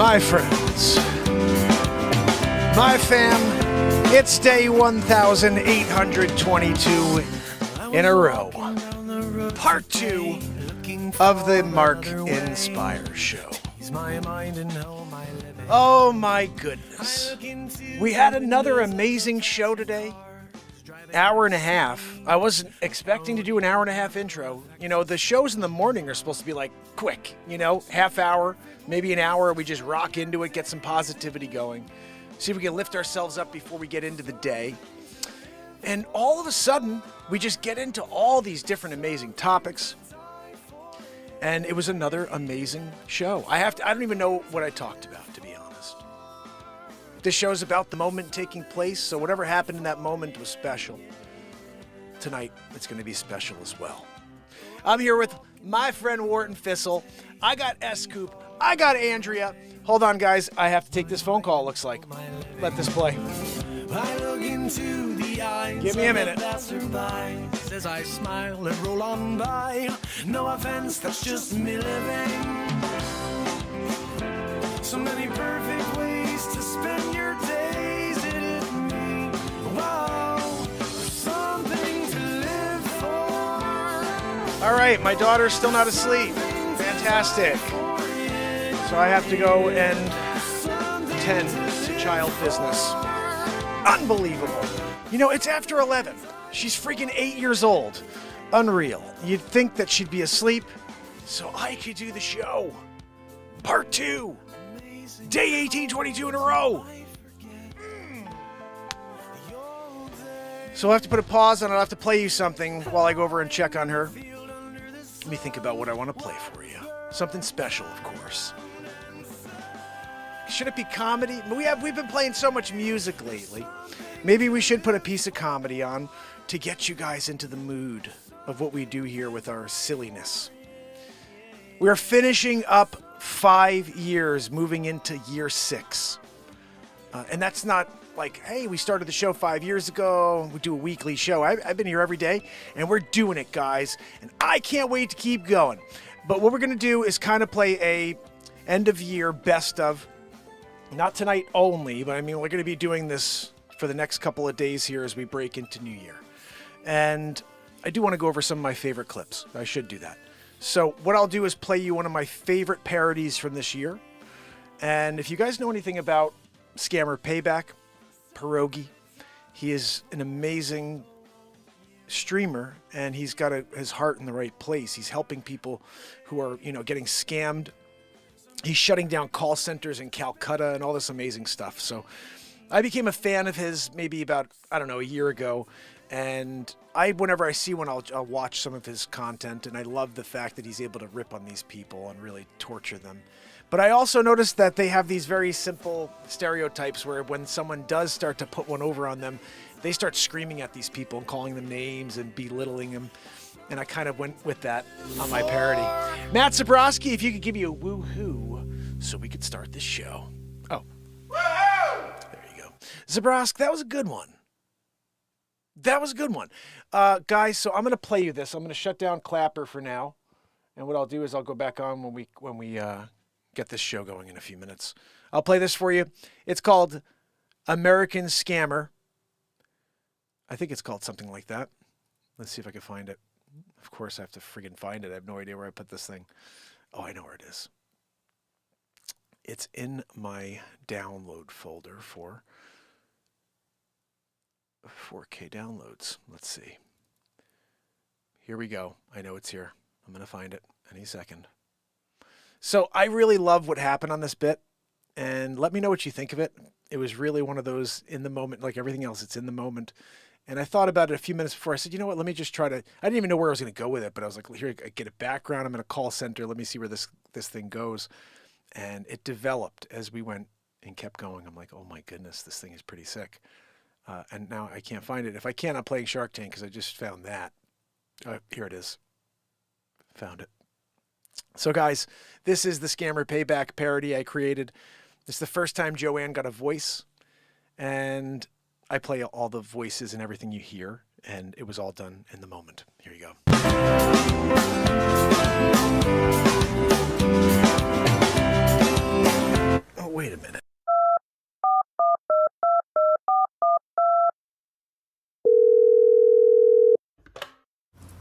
My friends, my fam, it's day 1,822 in a row. Part 2 of the Mark Inspire show. Oh my goodness. We had another amazing show today. Hour and a half. I wasn't expecting to do an hour and a half intro. You know, the shows in the morning are supposed to be like quick, you know, half hour, maybe an hour. We just rock into it, get some positivity going. See if we can lift ourselves up before we get into the day. And all of a sudden, we just get into all these different amazing topics. And it was another amazing show. I don't even know what I talked about, to be honest. This show is about the moment taking place, so whatever happened in that moment was special. Tonight, it's going to be special as well. I'm here with my friend Wharton Fissel. I got S-Coop. I got Andrea. Hold on, guys. I have to take this phone call, it looks like. Let this play. Give me a minute. As I smile and roll on by. No offense, that's just me living. So many perfect ways to spend your days. It is me. Wow. Something to live for. All right, my daughter's still not asleep. Fantastic. So I have to go and tend to child business. Unbelievable. You know, it's after 11. She's freaking 8 years old. Unreal. You'd think that she'd be asleep so I could do the show. Part 2. Day 1822 in a row. So I'll have to put a pause on it. I'll have to play you something while I go over and check on her. Let me think about what I want to play for you. Something special, of course. Should it be comedy? We've been playing so much music lately. Maybe we should put a piece of comedy on to get you guys into the mood of what we do here with our silliness. We're finishing up 5 years, moving into year 6. And that's not like, hey, we started the show 5 years ago. We do a weekly show. I've been here every day, and we're doing it, guys. And I can't wait to keep going. But what we're going to do is kind of play a end-of-year best of. Not tonight only, but I mean, we're going to be doing this for the next couple of days here as we break into New Year. And I do want to go over some of my favorite clips. I should do that. So what I'll do is play you one of my favorite parodies from this year. And if you guys know anything about Scammer Payback, Pierogi, he is an amazing streamer, and he's got his heart in the right place. He's helping people who are, you know, getting scammed. He's shutting down call centers in Calcutta and all this amazing stuff. So I became a fan of his maybe about, I don't know, a year ago. And whenever I see one, I'll watch some of his content. And I love the fact that he's able to rip on these people and really torture them. But I also noticed that they have these very simple stereotypes where when someone does start to put one over on them, they start screaming at these people and calling them names and belittling them. And I kind of went with that on my parody. Matt Zabrowski, if you could give me a woo-hoo so we could start this show. Oh. Woo-hoo! There you go. Zabrowski, that was a good one. That was a good one. Guys, so I'm going to play you this. I'm going to shut down Clapper for now. And what I'll do is I'll go back on when we get this show going in a few minutes. I'll play this for you. It's called American Scammer. I think it's called something like that. Let's see if I can find it. Of course, I have to friggin' find it. I have no idea where I put this thing. Oh, I know where it is. It's in my download folder for 4K downloads. Let's see. Here we go. I know it's here. I'm going to find it any second. So I really love what happened on this bit. And let me know what you think of it. It was really one of those in the moment, like everything else, it's in the moment. And I thought about it a few minutes before. I said, you know what, let me just try to, I didn't even know where I was going to go with it, but I was like, here, I get a background. I'm in a call center. Let me see where this thing goes. And it developed as we went and kept going. I'm like, oh my goodness, this thing is pretty sick. And now I can't find it. If I can, I'm playing Shark Tank because I just found that. Here it is. Found it. So guys, this is the Scammer Payback parody I created. It's the first time Joanne got a voice. And I play all the voices and everything you hear, and it was all done in the moment. Here you go. Oh, wait a minute.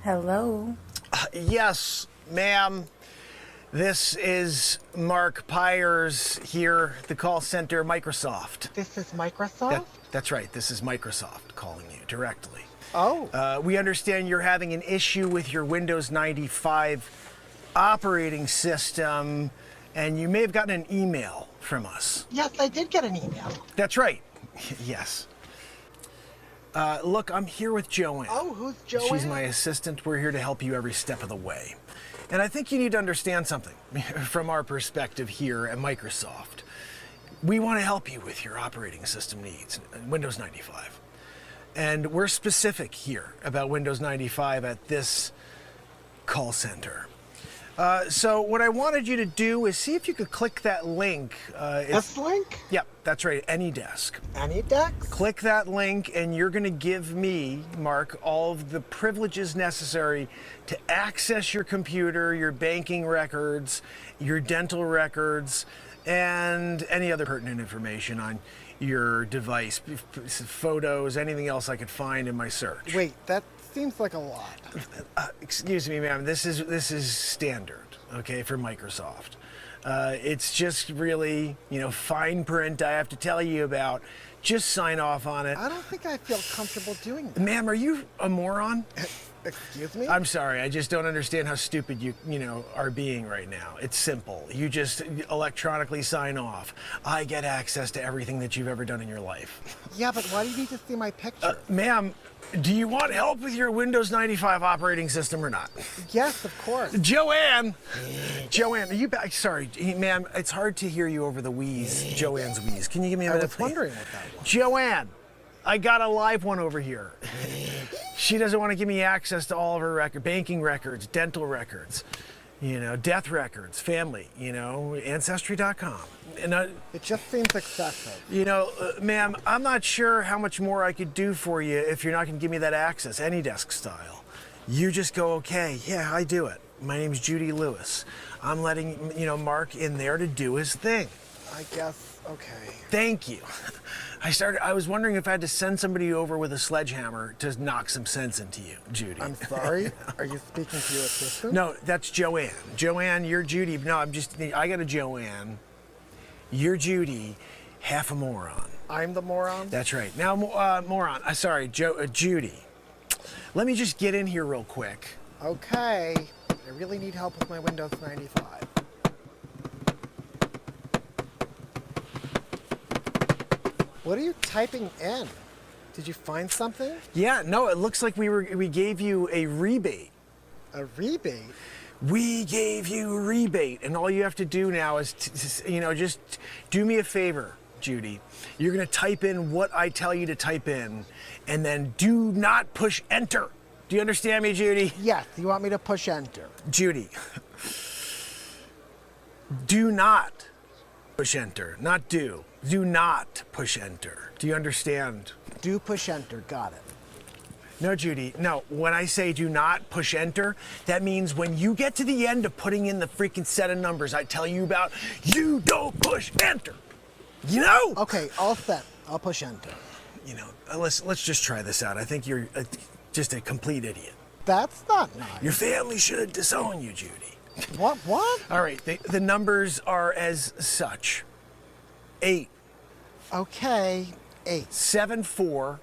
Hello. Yes, ma'am. This is Mark Pires here, the call center, Microsoft. This is Microsoft? That's right. This is Microsoft calling you directly. Oh. We understand you're having an issue with your Windows 95 operating system, and you may have gotten an email from us. Yes, I did get an email. That's right. Yes. Look, I'm here with Joanne. Oh, who's Joanne? She's my assistant. We're here to help you every step of the way. And I think you need to understand something from our perspective here at Microsoft. We want to help you with your operating system needs, Windows 95. And we're specific here about Windows 95 at this call center. So what I wanted you to do is see if you could click that link. This link? Yep, that's right, AnyDesk. AnyDesk? Click that link and you're going to give me, Mark, all of the privileges necessary to access your computer, your banking records, your dental records, and any other pertinent information on your device, photos, anything else I could find in my search. Wait, that seems like a lot. Excuse me, ma'am. This is standard, okay, for Microsoft. It's just really, fine print I have to tell you about. Just sign off on it. I don't think I feel comfortable doing that. Ma'am, are you a moron? Excuse me? I'm sorry. I just don't understand how stupid you are being right now. It's simple. You just electronically sign off. I get access to everything that you've ever done in your life. Yeah, but why do you need to see my picture? Ma'am, do you want help with your Windows 95 operating system or not? Yes, of course. Joanne, are you back? Sorry, ma'am, it's hard to hear you over the wheeze, Joanne's wheeze. Can you give me a minute? I was wondering what that was. Joanne, I got a live one over here. She doesn't want to give me access to all of her banking records, dental records, death records, family, Ancestry.com. And it just seems excessive. Ma'am, I'm not sure how much more I could do for you if you're not going to give me that access, AnyDesk style. You just go, okay, yeah, I do it. My name's Judy Lewis. I'm letting, Mark in there to do his thing. I guess, okay. Thank you. I was wondering if I had to send somebody over with a sledgehammer to knock some sense into you, Judy. I'm sorry? Are you speaking to your assistant? No, that's Joanne. Joanne, you're Judy. No, I got a Joanne. You're Judy, half a moron. I'm the moron? That's right. Now, moron. Sorry, Judy. Let me just get in here real quick. Okay. I really need help with my Windows 95. What are you typing in? Did you find something? Yeah, no, it looks like we gave you a rebate. A rebate? We gave you a rebate, and all you have to do now is, just do me a favor, Judy. You're gonna type in what I tell you to type in, and then do not push enter. Do you understand me, Judy? Yes, you want me to push enter. Judy, do not push enter, not do. Do not push enter. Do you understand? Do push enter, got it. No, Judy, no. When I say do not push enter, that means when you get to the end of putting in the freaking set of numbers I tell you about, you don't push enter. Okay, all set. I'll push enter. Let's just try this out. I think you're just a complete idiot. That's not nice. Your family should disown you, Judy. What? All right, the numbers are as such. 8. Okay, 8. 74.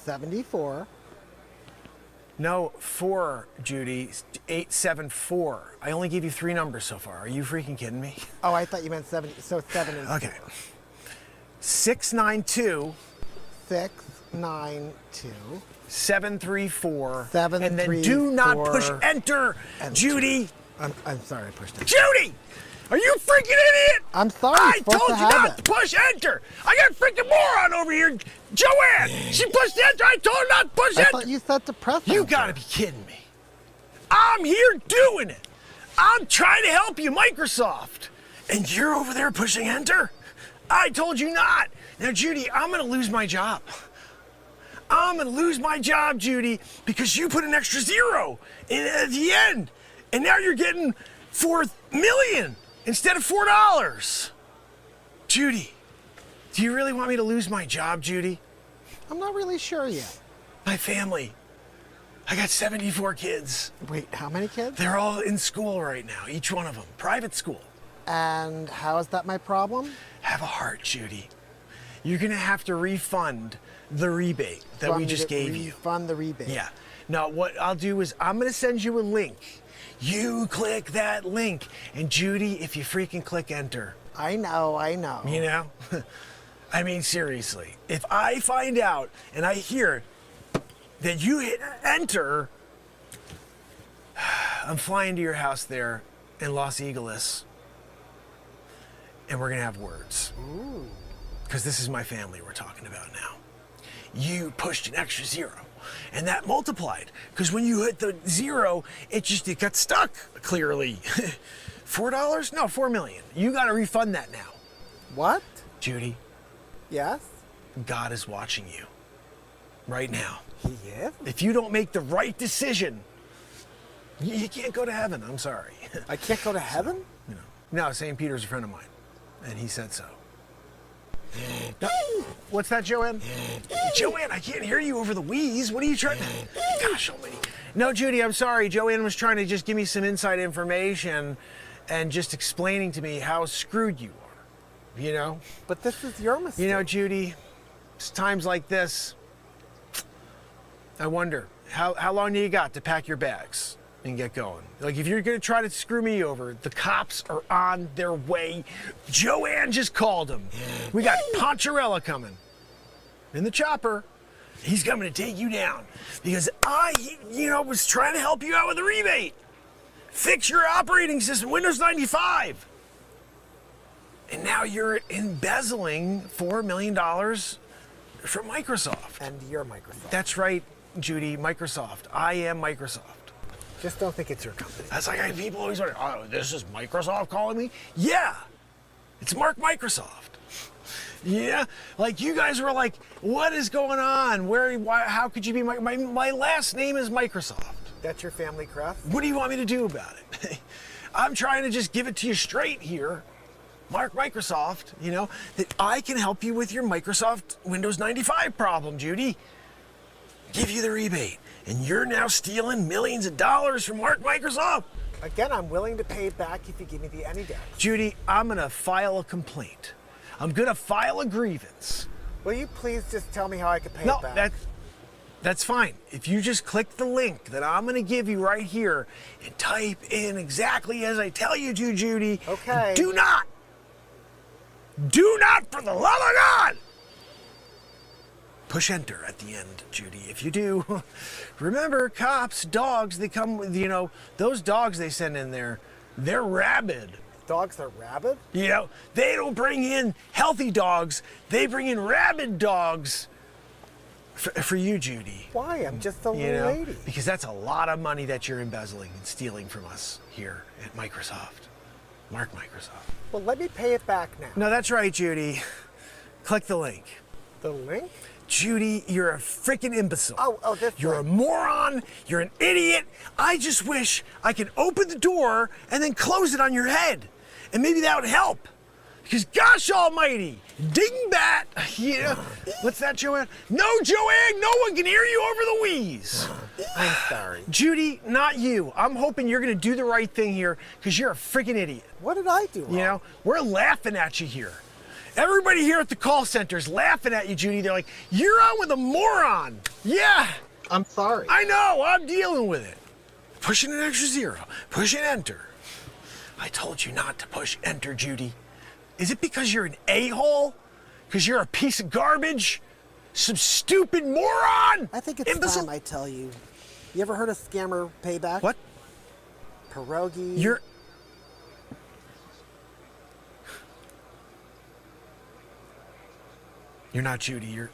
74. No, 4, Judy. 874. I only gave you 3 numbers so far. Are you freaking kidding me? Oh, I thought you meant 70. So 7 is... Okay. 692. 692. 734. 734. And then do not push enter, Judy. I'm sorry, I pushed enter. Judy! Are you a freaking idiot? I'm sorry. I told you not to push enter. I got a freaking moron over here, Joanne. She pushed enter. I told her not to push enter. I thought you said to press enter. You gotta be kidding me. I'm here doing it. I'm trying to help you, Microsoft. And you're over there pushing enter? I told you not. Now, Judy, I'm gonna lose my job. I'm gonna lose my job, Judy, because you put an extra 0 in at the end. And now you're getting $4 million instead of $4. Judy, do you really want me to lose my job, Judy? I'm not really sure yet. My family. I got 74 kids. Wait, how many kids? They're all in school right now, each one of them. Private school. And how is that my problem? Have a heart, Judy. You're gonna have to refund the rebate that we just gave you. Refund the rebate. Yeah. Now, what I'll do is I'm gonna send you a link. You click that link, and Judy, if you freaking click enter. I know. You know? I mean, seriously. If I find out and I hear that you hit enter, I'm flying to your house there in Los Angeles, and we're gonna have words. Ooh. Because this is my family we're talking about now. You pushed an extra 0, and that multiplied. Because when you hit the 0, it got stuck, clearly. $4? No, $4 million. You gotta refund that now. What? Judy, Yes? God is watching you right now. He is? If you don't make the right decision, you can't go to heaven. I'm sorry. I can't go to heaven? No, St. Peter's a friend of mine, and he said so. No, what's that, Joanne? Joanne, I can't hear you over the wheeze. What are you trying to... Gosh almighty. No, Judy, I'm sorry. Joanne was trying to just give me some inside information and just explaining to me how screwed you are, you know? But this is your mistake. You know, Judy, it's times like this, I wonder, how long do you got to pack your bags and get going? Like, if you're gonna try to screw me over, the cops are on their way. Joanne just called them. We got Poncherella coming in the chopper. He's coming to take you down because I, was trying to help you out with the rebate. Fix your operating system, Windows 95. And now you're embezzling $4 million from Microsoft. And you're Microsoft. That's right, Judy, Microsoft. I am Microsoft. Just don't think it's your company. That's like people always wonder, oh, this is Microsoft calling me? Yeah, it's Mark Microsoft. Yeah, like you guys were like, what is going on? Why, how could you be my last name is Microsoft. That's your family crest? What do you want me to do about it? I'm trying to just give it to you straight here. Mark Microsoft, that I can help you with your Microsoft Windows 95 problem, Judy. Give you the rebate. And you're now stealing millions of dollars from Mark Microsoft. Again, I'm willing to pay it back if you give me the AnyDesk. Judy, I'm gonna file a complaint. I'm gonna file a grievance. Will you please just tell me how I can pay it back? No, that's fine. If you just click the link that I'm gonna give you right here and type in exactly as I tell you to, Judy. Okay. Do not, for the love of God, push enter at the end, Judy. If you do, remember, cops, dogs, they come with, those dogs they send in there, they're rabid. Dogs are rabid? They don't bring in healthy dogs, they bring in rabid dogs for you, Judy. Why? I'm just a little lady. Because that's a lot of money that you're embezzling and stealing from us here at Microsoft. Mark Microsoft. Well, let me pay it back now. No, that's right, Judy. Click the link. The link? Judy, you're a freaking imbecile. Oh, this You're a link. moron. You're an idiot. I just wish I could open the door and then close it on your head. And maybe that would help. Because gosh almighty, dingbat. What's that, Joanne? No, Joanne, no one can hear you over the wheeze. I'm sorry. Judy, not you. I'm hoping you're going to do the right thing here because you're a freaking idiot. What did I do wrong? We're laughing at you here. Everybody here at the call center is laughing at you, Judy. They're like, you're on with a moron. Yeah. I'm sorry. I know, I'm dealing with it. Pushing an extra 0, pushing enter. I told you not to push enter, Judy. Is it because you're an a-hole? Because you're a piece of garbage? Some stupid moron? I think it's imbecile? time I tell you. You ever heard of scammer payback? What? Pierogi. You're not Judy, you're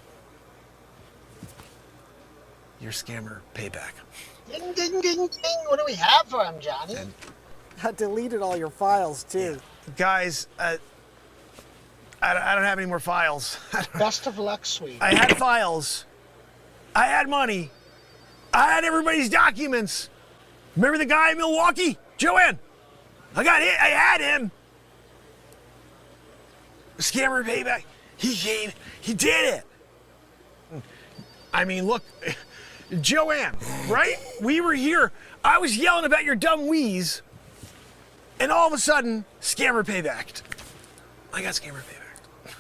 scammer payback. Ding, ding, ding, ding. What do we have for him, Johnny? I deleted all your files, too. Guys, I don't have any more files. Best of luck, sweet. I had files. I had money. I had everybody's documents. Remember the guy in Milwaukee? Joanne. I had him. Scammer payback. He did it. I mean, look, Joanne, right? We were here. I was yelling about your dumb wheeze, and all of a sudden, scammer paybacked. I got scammer payback.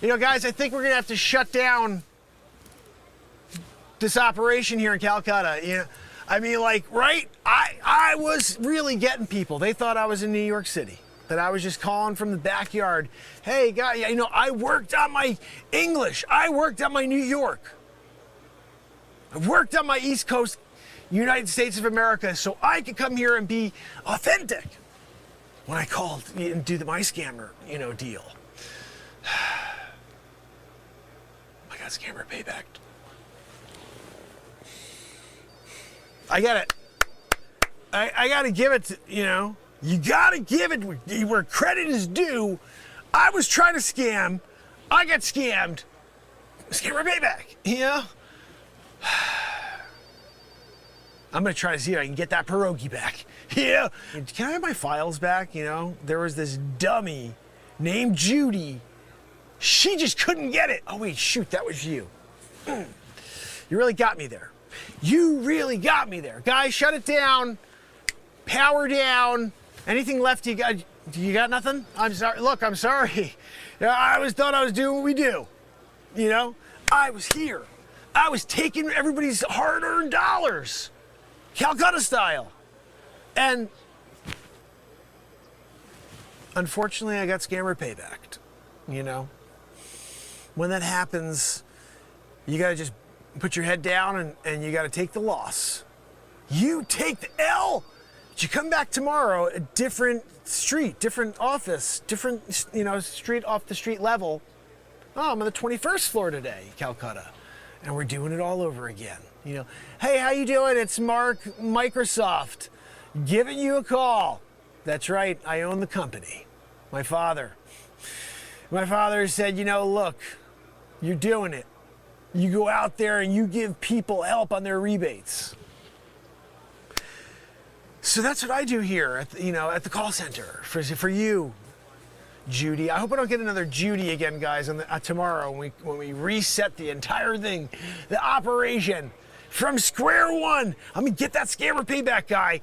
You know, guys, I think we're gonna have to shut down this operation here in Calcutta. You know, I mean, like, right? I was really getting people. They thought I was in New York City. That I was just calling from the backyard. Hey, guy, you know, I worked on my English. I worked on my New York. I worked on my East Coast, United States of America, so I could come here and be authentic when I called and do my scammer, you know, deal. I got scammer payback. I gotta give it to, you know, you gotta give it where credit is due. I was trying to scam. I got scammed. Scammer payback, you know? I'm gonna try to see if I can get that pierogi back. Yeah. Can I have my files back, you know? There was this dummy named Judy. She just couldn't get it. Oh wait, shoot, that was you. You really got me there. You really got me there. Guys, shut it down. Power down. Anything left you got? You got nothing? I'm sorry. Look, I'm sorry. I thought I was doing what we do. You know? I was here. I was taking everybody's hard-earned dollars. Calcutta style. And unfortunately, I got scammer paybacked. You know? When that happens, you gotta just put your head down and you gotta take the loss. You take the L. But you come back tomorrow, a different street, different office, different, you know, street off the street level. Oh, I'm on the 21st floor today, Calcutta. And we're doing it all over again. You know, hey, how you doing? It's Mark, Microsoft, giving you a call. That's right, I own the company. My father said, you know, look, you're doing it. You go out there and you give people help on their rebates. So that's what I do here at the call center for you, Judy. I hope I don't get another Judy again, guys, tomorrow when we reset the entire thing, the operation from square one. I'm gonna get that scammer payback guy.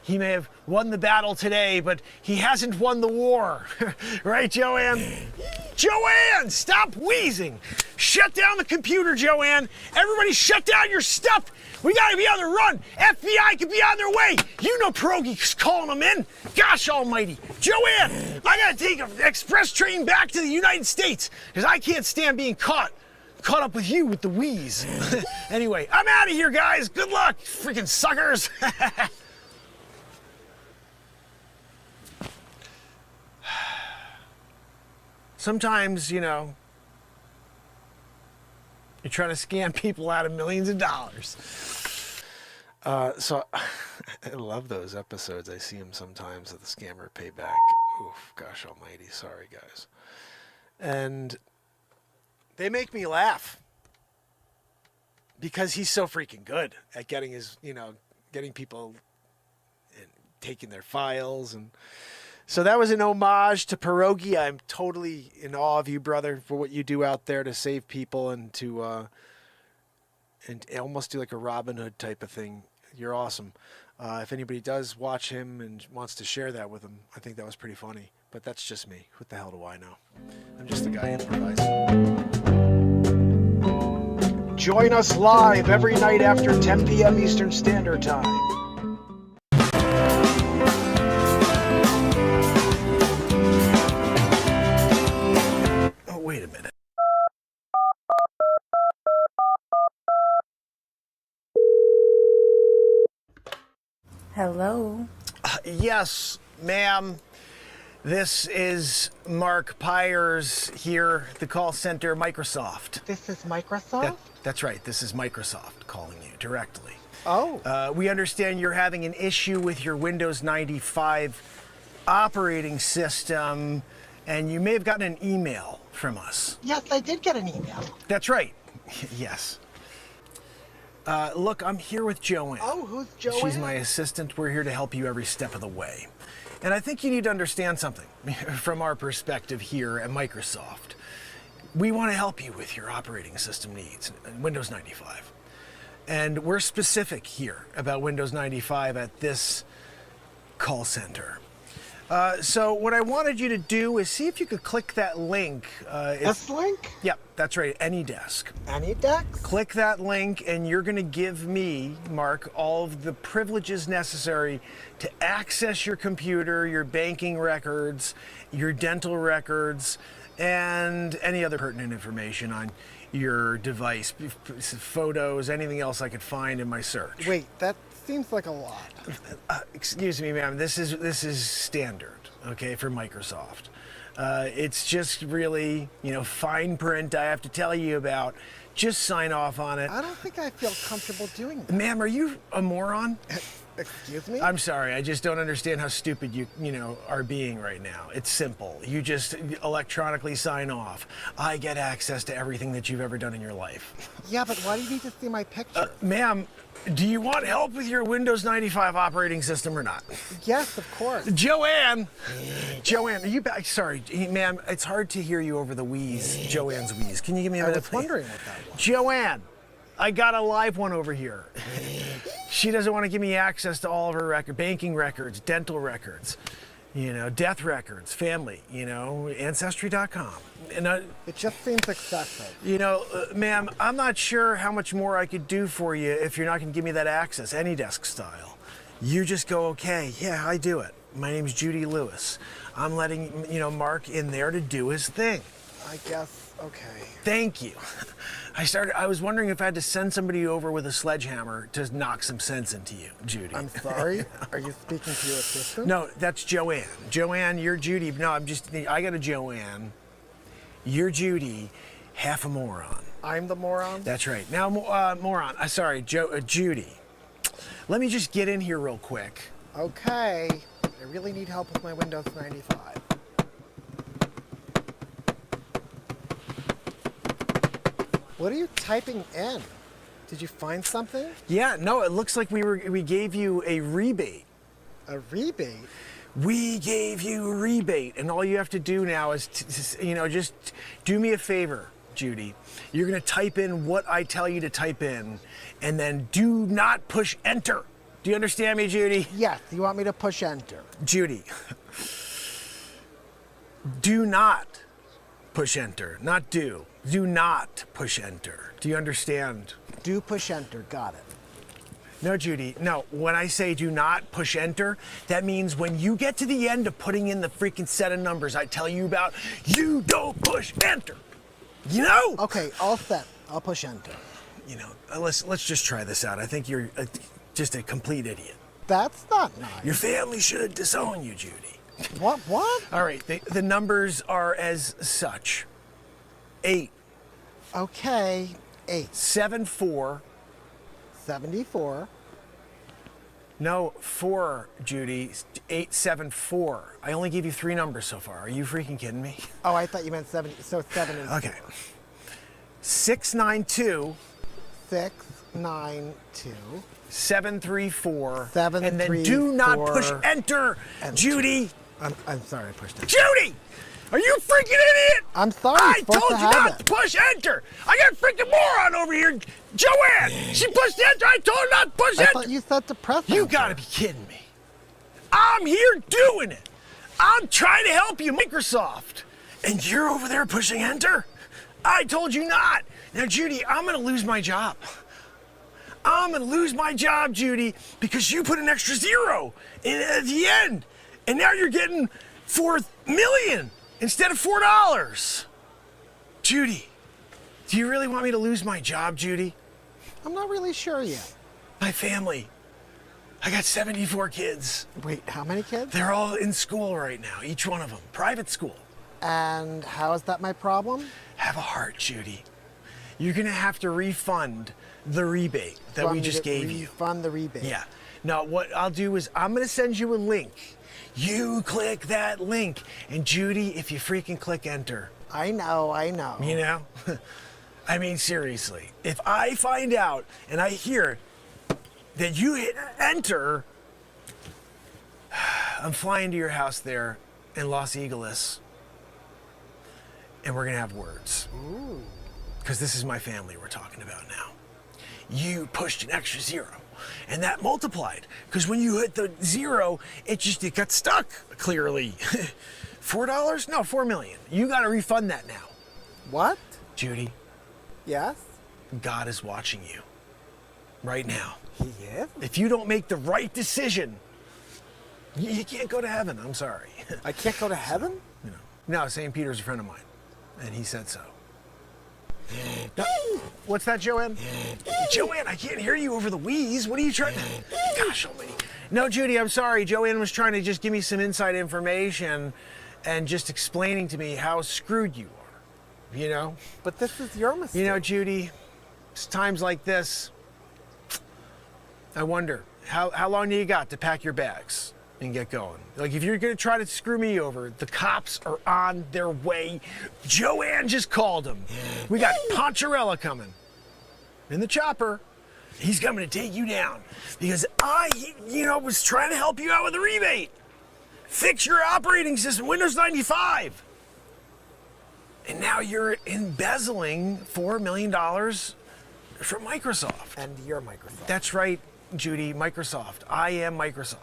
He may have won the battle today, but he hasn't won the war. Right, Joanne? Joanne, stop wheezing. Shut down the computer, Joanne. Everybody shut down your stuff. We gotta be on the run. FBI could be on their way. You know Pierogi's calling them in. Gosh almighty. Joanne, I gotta take an express train back to the United States because I can't stand being caught up with you with the wheeze. Anyway, I'm out of here, guys. Good luck, freaking suckers. Sometimes, you know, you're trying to scam people out of millions of dollars. So I love those episodes. I see them sometimes of the scammer payback. Oof, gosh almighty. Sorry, guys. And they make me laugh because he's so freaking good at getting getting people and taking their files. And so that was an homage to Pierogi. I'm totally in awe of you, brother, for what you do out there to save people and to and almost do like a Robin Hood type of thing. You're awesome. If anybody does watch him and wants to share that with him, I think that was pretty funny. But that's just me. What the hell do I know? I'm just a guy improvising. Join us live every night after 10 p.m. Eastern Standard Time. Oh, wait a minute. Hello. Yes, ma'am. This is Mark Pires here, the call center, Microsoft. This is Microsoft? That's right. This is Microsoft calling you directly. Oh. We understand you're having an issue with your Windows 95 operating system, and you may have gotten an email from us. Yes, I did get an email. That's right. Yes. Look, I'm here with Joanne. Oh, who's Joanne? She's my assistant. We're here to help you every step of the way. And I think you need to understand something from our perspective here at Microsoft. We want to help you with your operating system needs, Windows 95. And we're specific here about Windows 95 at this call center. So what I wanted you to do is see if you could click that link. This link? Yep, that's right, AnyDesk. AnyDesk? Click that link and you're going to give me, Mark, all of the privileges necessary to access your computer, your banking records, your dental records, and any other pertinent information on your device, photos, anything else I could find in my search. Wait, that seems like a lot. Excuse me, ma'am. This is standard, okay, for Microsoft. It's just really, fine print I have to tell you about. Just sign off on it. I don't think I feel comfortable doing that. Ma'am, are you a moron? Excuse me? I'm sorry. I just don't understand how stupid you are being right now. It's simple. You just electronically sign off. I get access to everything that you've ever done in your life. Yeah, but why do you need to see my picture? Ma'am, do you want help with your Windows 95 operating system or not? Yes, of course. Joanne, are you back? Sorry, ma'am, it's hard to hear you over the wheeze, Joanne's wheeze. Can you give me a minute? I was wondering what that was. Joanne, I got a live one over here. She doesn't want to give me access to all of her banking records, dental records, death records, family, Ancestry.com. And It just seems excessive. ma'am, I'm not sure how much more I could do for you if you're not going to give me that access, AnyDesk style. You just go, okay, yeah, I do it. My name's Judy Lewis. I'm letting, Mark in there to do his thing. I guess, okay. Thank you. I was wondering if I had to send somebody over with a sledgehammer to knock some sense into you, Judy. I'm sorry? Are you speaking to your assistant? No, that's Joanne. Joanne, you're Judy. No, I got a Joanne. You're Judy, half a moron. I'm the moron? That's right. Now, moron. Sorry, Judy. Let me just get in here real quick. Okay. I really need help with my Windows 95. What are you typing in? Did you find something? Yeah, no, it looks like we gave you a rebate. A rebate? We gave you a rebate, and all you have to do now is, just do me a favor, Judy. You're gonna type in what I tell you to type in, and then do not push enter. Do you understand me, Judy? Yes, you want me to push enter. Judy, do not push enter, not do. Do not push enter. Do you understand? Do push enter, got it. No, Judy, no. When I say do not push enter, that means when you get to the end of putting in the freaking set of numbers I tell you about, you don't push enter. Okay, all set. I'll push enter. Let's just try this out. I think you're just a complete idiot. That's not nice. Your family should disown you, Judy. What? All right, the numbers are as such. 8. Okay, 8. 74. 74. No, 4, Judy. 874. I only gave you 3 numbers so far. Are you freaking kidding me? Oh, I thought you meant 70. So 7 and Okay. 692. 692. 734. 734. And then do not push enter, Judy. I'm sorry, I pushed enter. Judy! Are you freaking idiot? I'm sorry. I You're supposed told to you have not it. to push enter. I got a freaking moron over here, Joanne. She pushed enter. I told her not to push I enter. thought you said to press You enter. gotta be kidding me. I'm here doing it. I'm trying to help you, Microsoft. And you're over there pushing enter? I told you not. Now, Judy, I'm gonna lose my job. I'm gonna lose my job, Judy, because you put an extra 0 in at the end. And now you're getting $4 million instead of $4. Judy, do you really want me to lose my job, Judy? I'm not really sure yet. My family. I got 74 kids. Wait, how many kids? They're all in school right now, each one of them. Private school. And how is that my problem? Have a heart, Judy. You're gonna have to refund the rebate that we just gave you. Refund the rebate. Yeah. Now, what I'll do is I'm gonna send you a link. You click that link. And Judy, if you freaking click enter. I know. I mean, seriously. If I find out and I hear that you hit enter, I'm flying to your house there in Los Angeles, and we're gonna have words. Ooh. Because this is my family we're talking about now. You pushed an extra 0, and that multiplied. Because when you hit the 0, it got stuck, clearly. $4? No, $4 million. You gotta refund that now. What? Judy, Yes? God is watching you right now. He is? If you don't make the right decision, you can't go to heaven. I'm sorry. I can't go to heaven? No, St. Peter's a friend of mine, and he said so. No, what's that, Joanne? Joanne, I can't hear you over the wheeze. What are you trying to... Gosh almighty. No, Judy, I'm sorry. Joanne was trying to just give me some inside information and just explaining to me how screwed you are, you know? But this is your mistake. You know, Judy, it's times like this, I wonder, how long do you got to pack your bags and get going? Like, if you're gonna try to screw me over, the cops are on their way. Joanne just called them. We got Poncherella coming in the chopper. He's coming to take you down because I, was trying to help you out with a rebate. Fix your operating system, Windows 95. And now you're embezzling $4 million from Microsoft. And you're Microsoft. That's right, Judy, Microsoft. I am Microsoft.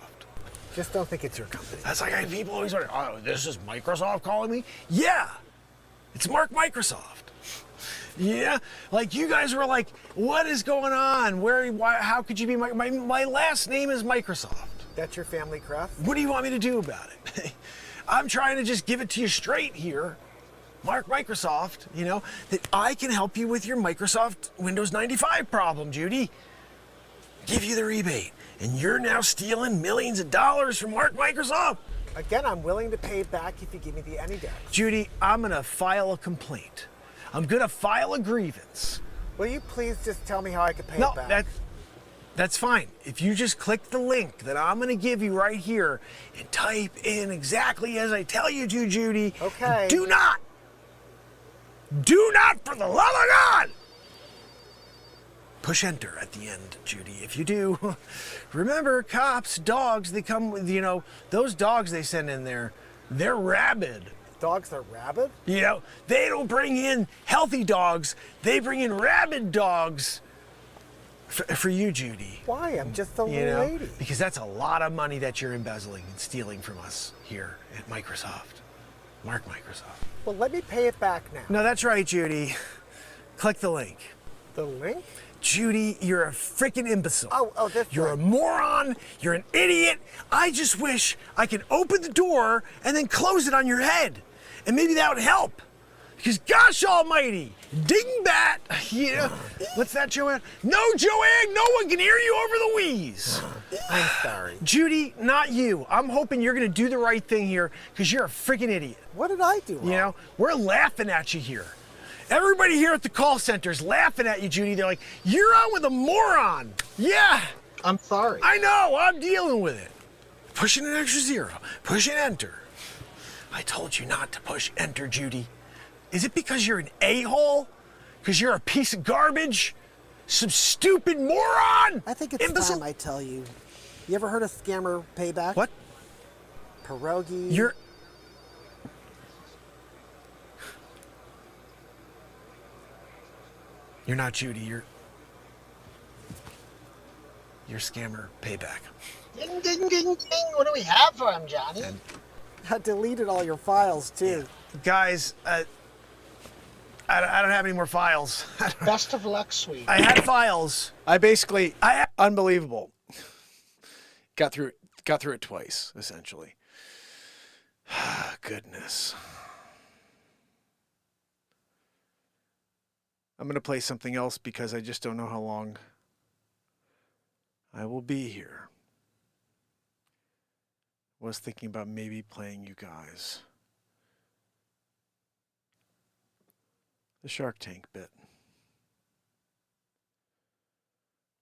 Just don't think it's your company. That's like people always wonder, oh, this is Microsoft calling me? Yeah, it's Mark Microsoft. Yeah, like you guys were like, what is going on? How could you be my last name is Microsoft. That's your family crest? What do you want me to do about it? I'm trying to just give it to you straight here. Mark Microsoft, that I can help you with your Microsoft Windows 95 problem, Judy. Give you the rebate. And you're now stealing millions of dollars from Mark Microsoft. Again, I'm willing to pay it back if you give me the AnyDesk. Judy, I'm gonna file a complaint. I'm gonna file a grievance. Will you please just tell me how I can pay it back? No, that's fine. If you just click the link that I'm gonna give you right here and type in exactly as I tell you to, Judy. Okay. Do not, for the love of God, push enter at the end, Judy. If you do, remember, cops, dogs, they come with, those dogs they send in there, they're rabid. Dogs are rabid? They don't bring in healthy dogs, they bring in rabid dogs for you, Judy. Why? I'm just a little lady. Because that's a lot of money that you're embezzling and stealing from us here at Microsoft. Mark Microsoft. Well, let me pay it back now. No, that's right, Judy. Click the link. The link? Judy, you're a freaking imbecile. Oh, this You're link. a moron. You're an idiot. I just wish I could open the door and then close it on your head. And maybe that would help. Because gosh almighty, dingbat. What's that, Joanne? No, Joanne, no one can hear you over the wheeze. I'm sorry. Judy, not you. I'm hoping you're going to do the right thing here because you're a freaking idiot. What did I do wrong? We're laughing at you here. Everybody here at the call center's laughing at you, Judy. They're like, you're on with a moron. Yeah. I'm sorry. I know, I'm dealing with it. Pushing an extra 0, pushing enter. I told you not to push enter, Judy. Is it because you're an a-hole? Because you're a piece of garbage? Some stupid moron? I think it's imbecile? time I tell you. You ever heard of scammer payback? What? Pierogi. You're not Judy, you're scammer payback. Ding, ding, ding, ding. What do we have for him, Johnny? I deleted all your files, too. Guys, I don't have any more files. Best of luck, sweet. I had files. Unbelievable. Got through it twice, essentially. Goodness. I'm going to play something else because I just don't know how long I will be here. Was thinking about maybe playing you guys the Shark Tank bit.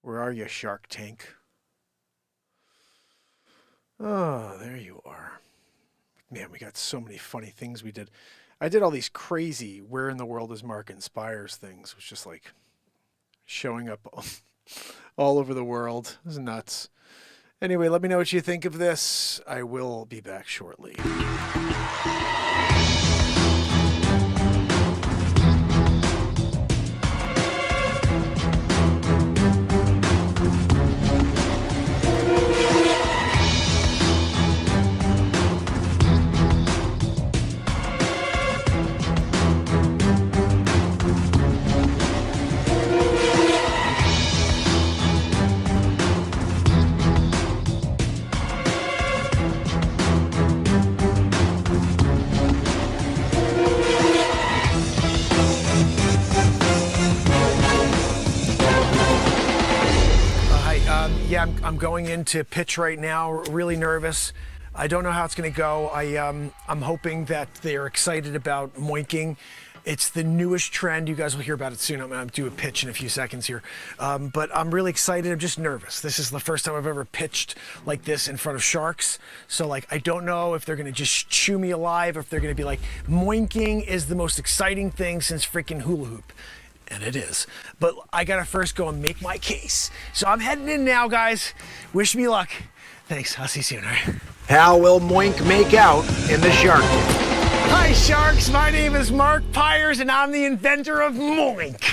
Where are you, Shark Tank? Oh, there you are. Man, we got so many funny things we did. I did all these crazy where in the world is Mark Inspires things. It was just like showing up all over the world. It was nuts. Anyway, let me know what you think of this. I will be back shortly. Yeah, I'm going into pitch right now, really nervous. I don't know how it's going to go. I'm hoping that they're excited about moinking. It's the newest trend. You guys will hear about it soon. I'm going to do a pitch in a few seconds here. But I'm really excited. I'm just nervous. This is the first time I've ever pitched like this in front of sharks. So like, I don't know if they're going to just chew me alive or if they're going to be like, moinking is the most exciting thing since freaking hula hoop. And it is. But I gotta first go and make my case. So I'm heading in now, guys. Wish me luck. Thanks. I'll see you soon, all right? How will Moink make out in the shark tank? Hi, sharks. My name is Mark Pires, and I'm the inventor of Moink.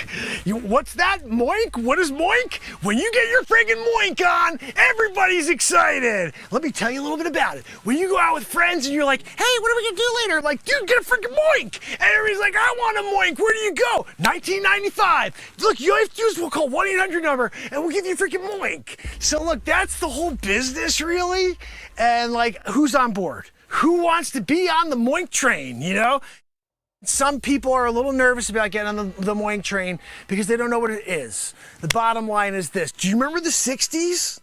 What's that? Moink? What is Moink? When you get your friggin' Moink on, everybody's excited. Let me tell you a little bit about it. When you go out with friends and you're like, hey, what are we gonna do later? Like, dude, get a friggin' Moink. And everybody's like, I want a Moink. Where do you go? 1995. Look, you have to use, we'll call 1-800 number, and we'll give you a freaking Moink. So look, that's the whole business, really. And like, who's on board? Who wants to be on the Moink train, you know? Some people are a little nervous about getting on the Moink train because they don't know what it is. The bottom line is this. Do you remember the 60s?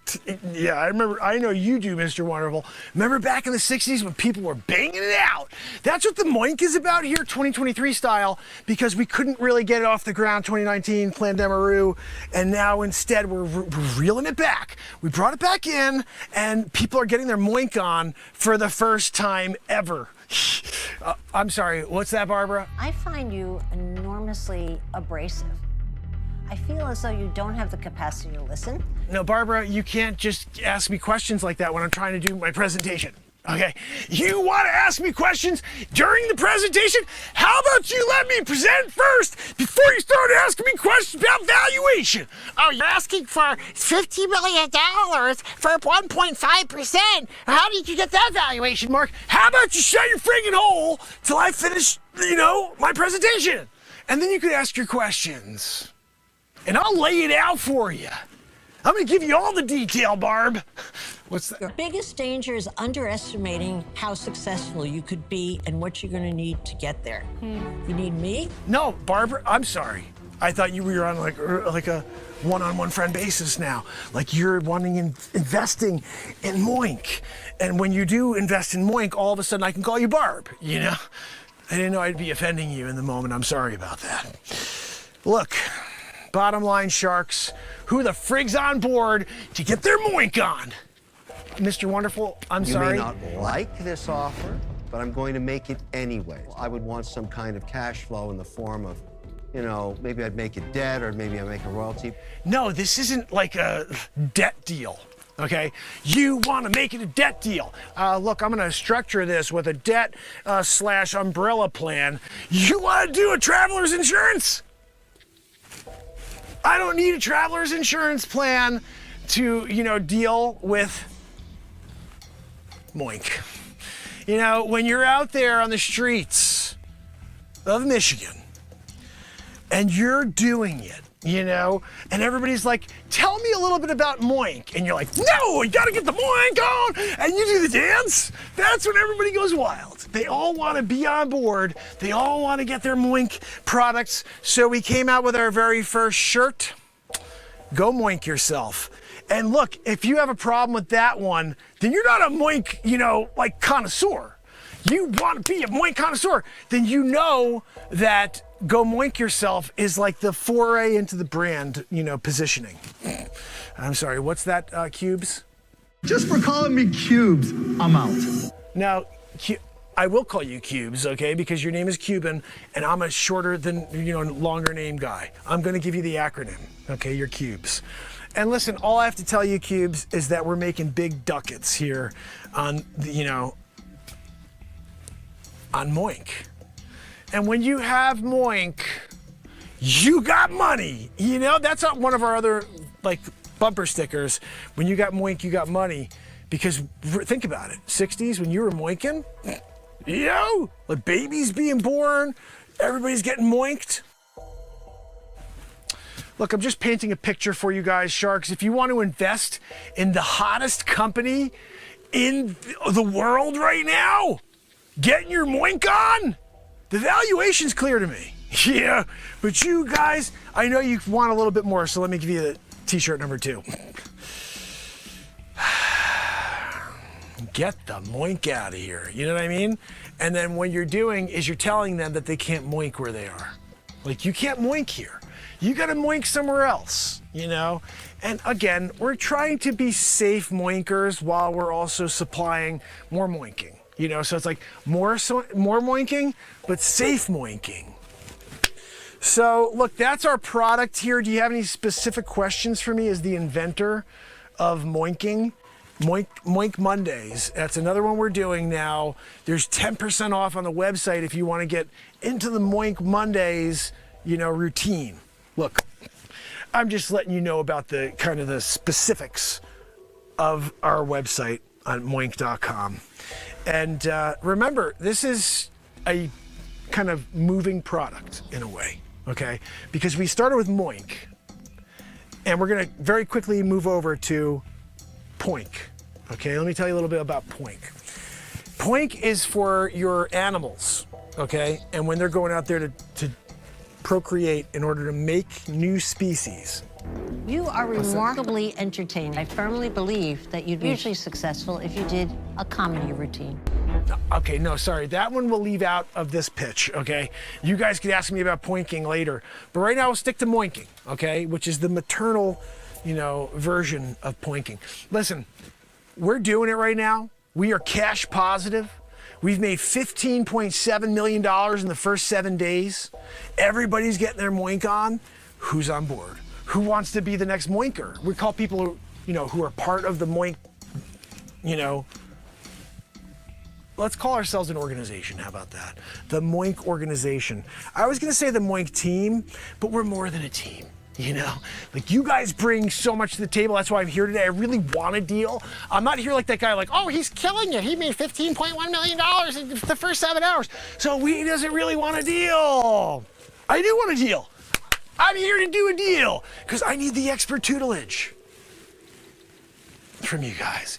Yeah, I remember. I know you do, Mr. Wonderful. Remember back in the 60s when people were banging it out? That's what the Moink is about here, 2023 style, because we couldn't really get it off the ground 2019, Plan Demaroo, and now instead we're reeling it back. We brought it back in, and people are getting their Moink on for the first time ever. I'm sorry, what's that, Barbara? I find you enormously abrasive. I feel as though you don't have the capacity to listen. No, Barbara, you can't just ask me questions like that when I'm trying to do my presentation. Okay, you want to ask me questions during the presentation? How about you let me present first before you start asking me questions about valuation? Oh, you're asking for $50 million for 1.5%. How did you get that valuation? Mark, how about you shut your friggin' hole till I finish, my presentation? And then you could ask your questions. And I'll lay it out for you. I'm gonna give you all the detail, Barb. What's that? Your biggest danger is underestimating how successful you could be and what you're going to need to get there. You need me? No, Barbara, I'm sorry. I thought you were on like a one-on-one friend basis now. Like you're investing in Moink. And when you do invest in Moink, all of a sudden I can call you Barb, you know? I didn't know I'd be offending you in the moment. I'm sorry about that. Look, bottom line, sharks, who the frig's on board to get their Moink on? Mr. Wonderful, I'm sorry. You may not like this offer, but I'm going to make it anyway. I would want some kind of cash flow in the form of, maybe I'd make it debt or maybe I'd make a royalty. No, this isn't like a debt deal, okay? You want to make it a debt deal. Look, I'm going to structure this with a debt / umbrella plan. You want to do a traveler's insurance? I don't need a traveler's insurance plan to, deal with Moink. When you're out there on the streets of Michigan and you're doing it, and everybody's like, tell me a little bit about Moink. And you're like, no, you gotta get the Moink on. And you do the dance. That's when everybody goes wild. They all want to be on board. They all want to get their Moink products. So we came out with our very first shirt. Go Moink yourself. And look, if you have a problem with that one, then you're not a Moink, connoisseur. You want to be a Moink connoisseur, then you know that Go Moink Yourself is like the foray into the brand, positioning. I'm sorry, what's that, Cubes? Just for calling me Cubes, I'm out. Now, I will call you Cubes, okay, because your name is Cuban, and I'm a shorter than, longer name guy. I'm going to give you the acronym, okay, you're Cubes. And listen, all I have to tell you, Cubes, is that we're making big ducats here on, on Moink. And when you have Moink, you got money. That's one of our other bumper stickers. When you got Moink, you got money. Because think about it, 60s when you were moinking, babies being born, everybody's getting moinked. Look, I'm just painting a picture for you guys, Sharks. If you want to invest in the hottest company in the world right now, getting your moink on, the valuation's clear to me. Yeah, but you guys, I know you want a little bit more, so let me give you the t-shirt number 2. Get the moink out of here, you know what I mean? And then what you're doing is you're telling them that they can't moink where they are. You can't moink here. You gotta moink somewhere else, And again, we're trying to be safe moinkers while we're also supplying more moinking, So it's more moinking, but safe moinking. So look, that's our product here. Do you have any specific questions for me as the inventor of moinking? Moink Mondays. That's another one we're doing now. There's 10% off on the website if you want to get into the Moink Mondays, routine. Look, I'm just letting you know about the kind of the specifics of our website on moink.com. And remember, this is a kind of moving product in a way, okay? Because we started with Moink, and we're gonna very quickly move over to Poink. Okay, let me tell you a little bit about Poink. Poink is for your animals, okay? And when they're going out there to procreate in order to make new species. You are remarkably entertaining. I firmly believe that you'd be hugely successful if you did a comedy routine. Okay, no, sorry. That one we'll leave out of this pitch, okay? You guys could ask me about poinking later. But right now we'll stick to moinking, okay? Which is the maternal, version of poinking. Listen, we're doing it right now. We are cash positive. We've made $15.7 million in the first 7 days. Everybody's getting their moink on. Who's on board? Who wants to be the next moinker? We call people who are part of the moink, let's call ourselves an organization. How about that? The Moink organization. I was gonna say the Moink team, but we're more than a team. You guys bring so much to the table. That's why I'm here today. I really want a deal. I'm not here like that guy, oh, he's killing it. He made $15.1 million in the first 7 hours. So he doesn't really want a deal. I do want a deal. I'm here to do a deal because I need the expert tutelage from you guys,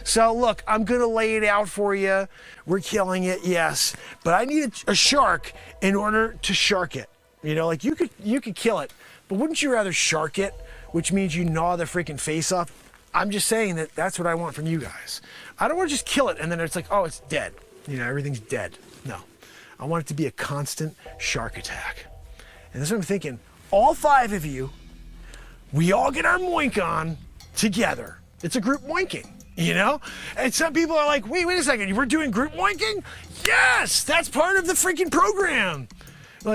So look, I'm gonna lay it out for you. We're killing it, yes, but I need a shark in order to shark it. You could kill it, but wouldn't you rather shark it, which means you gnaw the freaking face off? I'm just saying that's what I want from you guys. I don't want to just kill it and then it's oh, it's dead. Everything's dead. No, I want it to be a constant shark attack. And that's what I'm thinking. All 5 of you, we all get our moink on together. It's a group moinking, And some people are like, wait a second, we're doing group moinking? Yes, that's part of the freaking program.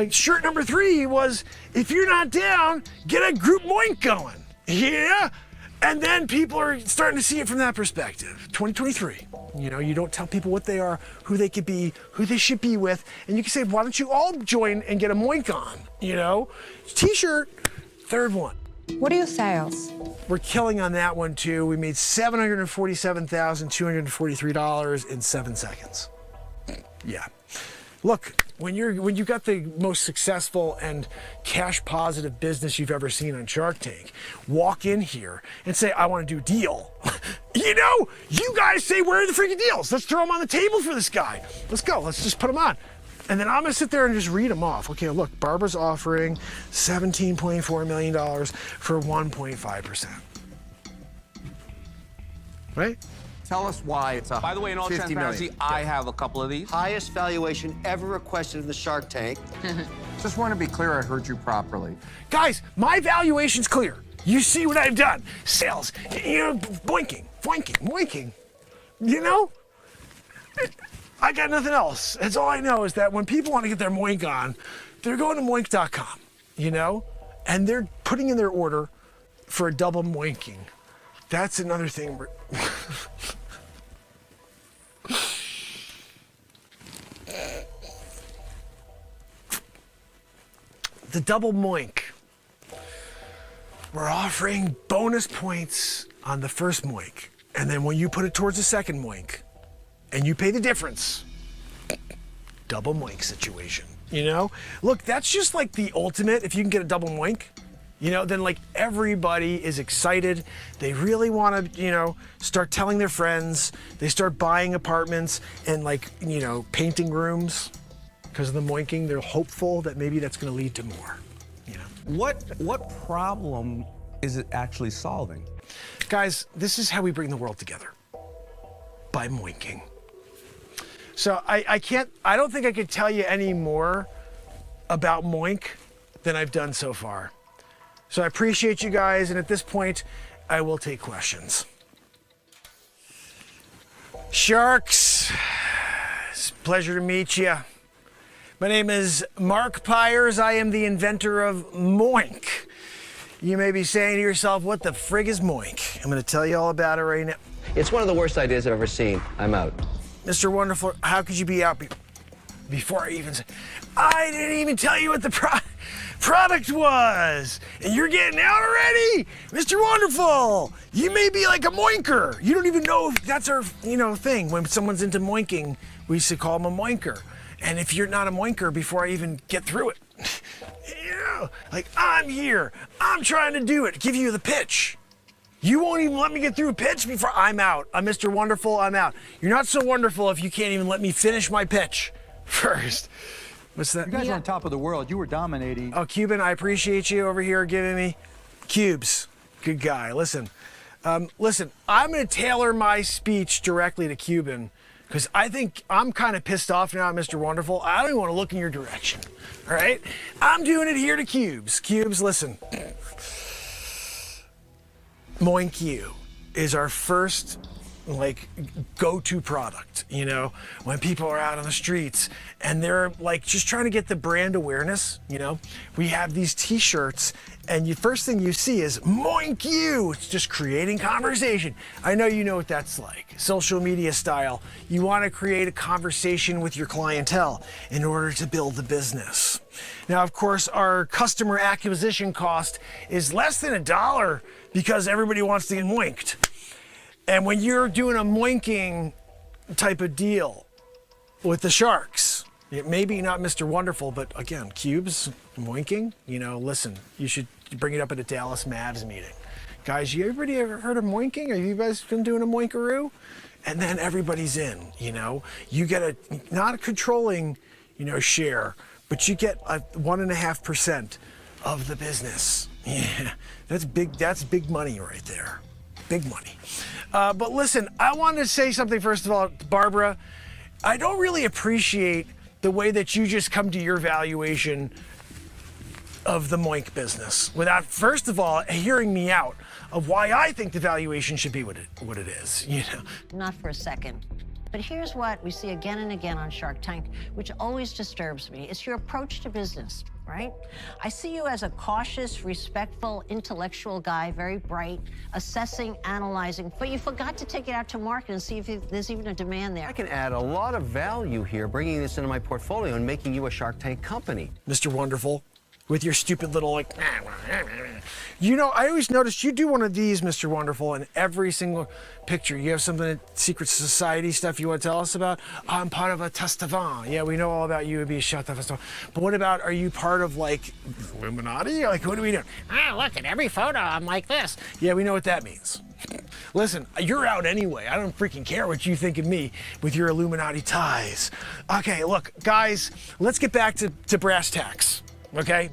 Shirt number 3 was, if you're not down, get a group moink going. Yeah? And then people are starting to see it from that perspective. 2023. You don't tell people what they are, who they could be, who they should be with, and you can say, why don't you all join and get a moink on? T-shirt, 3rd one. What are your sales? We're killing on that one too. We made $747,243 in 7 seconds. Yeah. Look, when you got the most successful and cash positive business you've ever seen on Shark Tank, walk in here and say, I want to do a deal. You guys say, where are the freaking deals? Let's throw them on the table for this guy. Let's go. Let's just put them on. And then I'm gonna sit there and just read them off. Okay, look, Barbara's offering $17.4 million for 1.5%. Right? Tell us why it's a. By the way, in all 50 transparency, million. I have a couple of these. Highest valuation ever requested in the Shark Tank. Just want to be clear I heard you properly. Guys, my valuation's clear. You see what I've done. Sales, boinking, moinking. I got nothing else. That's all I know is that when people want to get their moink on, they're going to moink.com, and they're putting in their order for a double moinking. That's another thing. The double moink. We're offering bonus points on the first moink. And then when you put it towards the second moink and you pay the difference, double moink situation, you know? Look, that's just like the ultimate. If you can get a double moink, you know, then like everybody is excited. They really want to, you know, start telling their friends. They start buying apartments and like, you know, painting rooms because of the moinking. They're hopeful that maybe that's going to lead to more, you know? What problem is it actually solving? Guys, this is how we bring the world together. By moinking. So I don't think I could tell you any more about moink than I've done so far. So I appreciate you guys, and at this point, I will take questions. Sharks, it's a pleasure to meet you. My name is Mark Pires. I am the inventor of moink. You may be saying to yourself, what the frig is moink? I'm going to tell you all about it right now. It's one of the worst ideas I've ever seen. I'm out. Mr. Wonderful, how could you be out before I even said, I didn't even tell you what the product was, and you're getting out already? Mr. Wonderful, you may be like a moinker. You don't even know if that's our, you know, thing. When someone's into moinking, we used to call them a moinker. And if you're not a moinker before I even get through it, you know, like I'm here, I'm trying to do it, give you the pitch. You won't even let me get through a pitch before I'm out. I'm Mr. Wonderful, I'm out. You're not so wonderful if you can't even let me finish my pitch first. What's that? You guys are on top of the world. You were dominating. Oh, Cuban, I appreciate you over here giving me cubes. Good guy. Listen, I'm going to tailor my speech directly to Cuban because I think I'm kind of pissed off now, Mr. Wonderful. I don't even want to look in your direction. All right? I'm doing it here to Cubes. Cubes, listen. Moink You is our first like go-to product, you know, when people are out on the streets and they're like just trying to get the brand awareness, you know. We have these t-shirts and the first thing you see is Moink You. It's just creating conversation. I know you know what that's like. Social media style. You want to create a conversation with your clientele in order to build the business. Now, of course, our customer acquisition cost is less than $1 because everybody wants to get moinked. And when you're doing a moinking type of deal with the Sharks, maybe not Mr. Wonderful, but again, Cubes, moinking, you know, listen, you should bring it up at a Dallas Mavs meeting. Guys, everybody ever heard of moinking? Have you guys been doing a moinkaroo? And then everybody's in, you know. You get not a controlling, you know, share, but you get 1.5% of the business. Yeah, that's big money right there. Big money. But listen, I wanted to say something first of all, Barbara. I don't really appreciate the way that you just come to your valuation of the moink business without, first of all, hearing me out of why I think the valuation should be what it is. You know. Not for a second. But here's what we see again and again on Shark Tank, which always disturbs me. It's your approach to business, right? I see you as a cautious, respectful, intellectual guy, very bright, assessing, analyzing, but you forgot to take it out to market and see if there's even a demand there. I can add a lot of value here, bringing this into my portfolio and making you a Shark Tank company. Mr. Wonderful, with your stupid little like, you know, I always noticed you do one of these, Mr. Wonderful, in every single picture. You have something at Secret Society stuff you want to tell us about? I'm part of a Testavan. Yeah, we know all about you. It'd be a shut up. But what about, are you part of like Illuminati? Like, what are we doing? Look at every photo. I'm like this. Yeah, we know what that means. Listen, you're out anyway. I don't freaking care what you think of me with your Illuminati ties. Okay, look, guys, let's get back to brass tacks. Okay?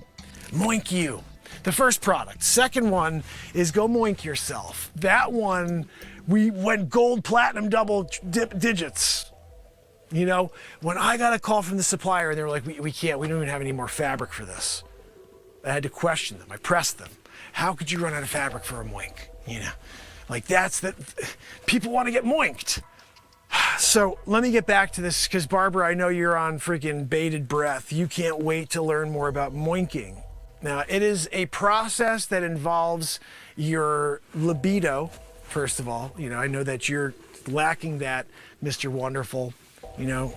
Moink You. The first product. Second one is go moink yourself. That one, we went gold, platinum, double digits. You know, when I got a call from the supplier and they were like, we can't, we don't even have any more fabric for this. I had to question them. I pressed them. How could you run out of fabric for a moink? You know, like people want to get moinked. So let me get back to this because Barbara, I know you're on freaking bated breath. You can't wait to learn more about moinking. Now, it is a process that involves your libido, first of all. You know, I know that you're lacking that, Mr. Wonderful. You know,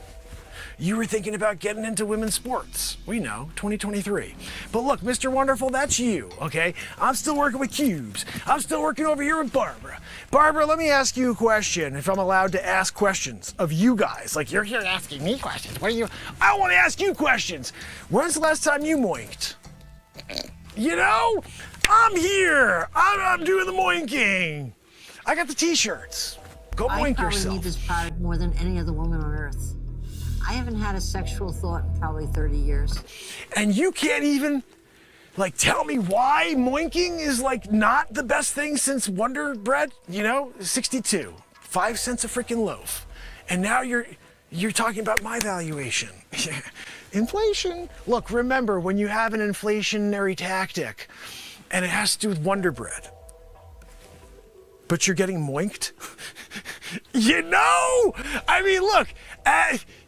you were thinking about getting into women's sports. We know, 2023. But look, Mr. Wonderful, that's you, okay? I'm still working with Cubes. I'm still working over here with Barbara. Barbara, let me ask you a question, if I'm allowed to ask questions of you guys. Like, you're here asking me questions. What are you? I want to ask you questions. When's the last time you moinked? You know, I'm here. I'm doing the moinking. I got the t-shirts. Go moink yourself. I probably need this product more than any other woman on earth. I haven't had a sexual thought in probably 30 years. And you can't even, like, tell me why moinking is, like, not the best thing since Wonder Bread? You know, 62, 5 cents a freaking loaf. And now you're talking about my valuation. Inflation. Look, remember, when you have an inflationary tactic, and it has to do with Wonder Bread, but you're getting moinked? You know? I mean, look,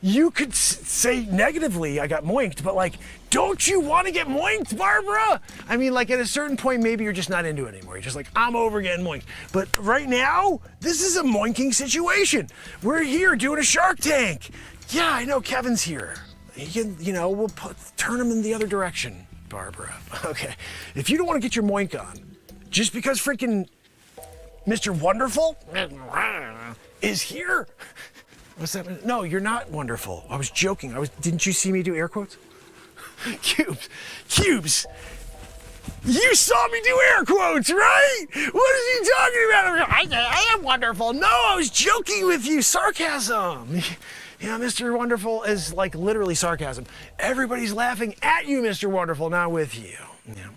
you could say negatively, I got moinked, but like, don't you want to get moinked, Barbara? I mean, like at a certain point, maybe you're just not into it anymore. You're just like, I'm over getting moinked. But right now, this is a moinking situation. We're here doing a Shark Tank. Yeah, I know Kevin's here. He can, you know, we'll turn him in the other direction, Barbara. Okay. If you don't want to get your moink on, just because freaking Mr. Wonderful is here. What's that? No, you're not wonderful. I was joking. Didn't you see me do air quotes? Cubes. You saw me do air quotes, right? What is he talking about? I am wonderful. No, I was joking with you. Sarcasm. You know, Mr. Wonderful is like literally sarcasm. Everybody's laughing at you, Mr. Wonderful, not with you. Yeah.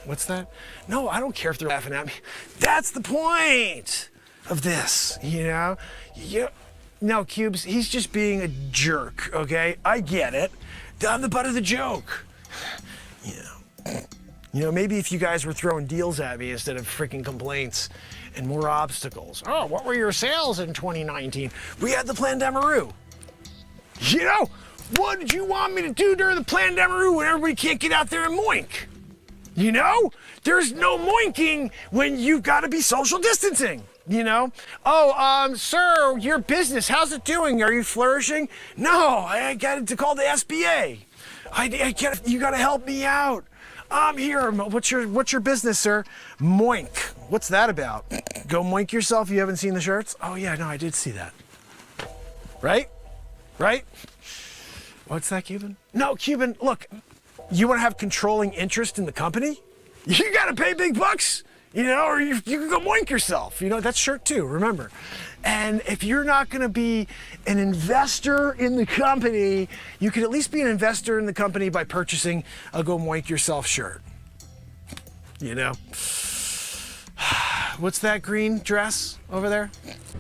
What's that? No, I don't care if they're laughing at me. That's the point of this, you know? No, Cubes, he's just being a jerk, okay? I get it. I'm the butt of the joke. You know, maybe if you guys were throwing deals at me instead of freaking complaints and more obstacles. Oh, what were your sales in 2019? We had the Plandamaroo. You know, what did you want me to do during the Plandamaroo when everybody can't get out there and moink? You know, there's no moinking when you've got to be social distancing, you know? Oh, sir, your business, how's it doing? Are you flourishing? No, I got to call the SBA. You got to help me out. I'm here. What's your business, sir? Moink. What's that about? Go moink yourself. You haven't seen the shirts? Oh, yeah, no, I did see that. Right? Right? What's that, Cuban? No, Cuban, look. You want to have controlling interest in the company? You got to pay big bucks, you know, or you can go moink yourself. You know, that's shirt too, remember. And if you're not going to be an investor in the company, you could at least be an investor in the company by purchasing a Go Moink Yourself shirt. You know? What's that green dress over there?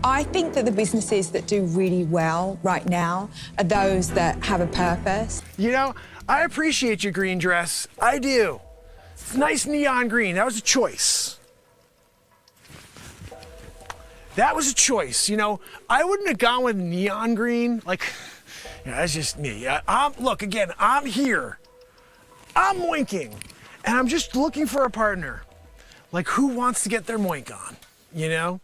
I think that the businesses that do really well right now are those that have a purpose. You know, I appreciate your green dress. I do. It's nice neon green. That was a choice. That was a choice. You know, I wouldn't have gone with neon green. Like, you know, that's just me. Look, again, I'm here. I'm moinking. And I'm just looking for a partner. Like, who wants to get their moink on? You know?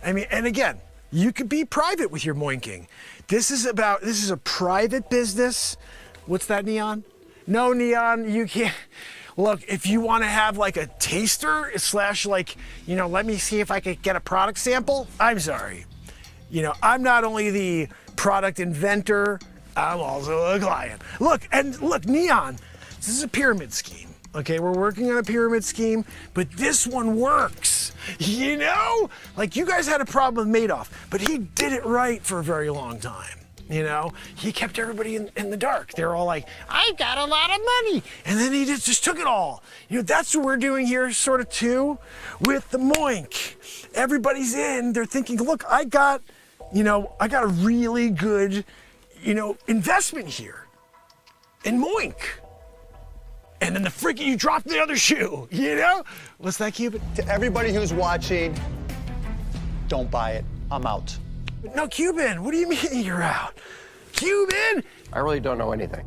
I mean, and again, you could be private with your moinking. This is a private business. What's that, neon? No, neon, you can't. Look, if you want to have like a taster / like, you know, let me see if I could get a product sample. I'm sorry. You know, I'm not only the product inventor, I'm also a client. Look, neon, this is a pyramid scheme. Okay, we're working on a pyramid scheme, but this one works. You know? Like, you guys had a problem with Madoff, but he did it right for a very long time. You know? He kept everybody in the dark. They're all like, I've got a lot of money. And then he just took it all. You know, that's what we're doing here, sort of, too, with the moink. Everybody's in. They're thinking, look, I got a really good, you know, investment here in moink. And then you dropped the other shoe, you know? What's that, Cuban? To everybody who's watching, don't buy it. I'm out. No, Cuban, what do you mean you're out? Cuban! I really don't know anything.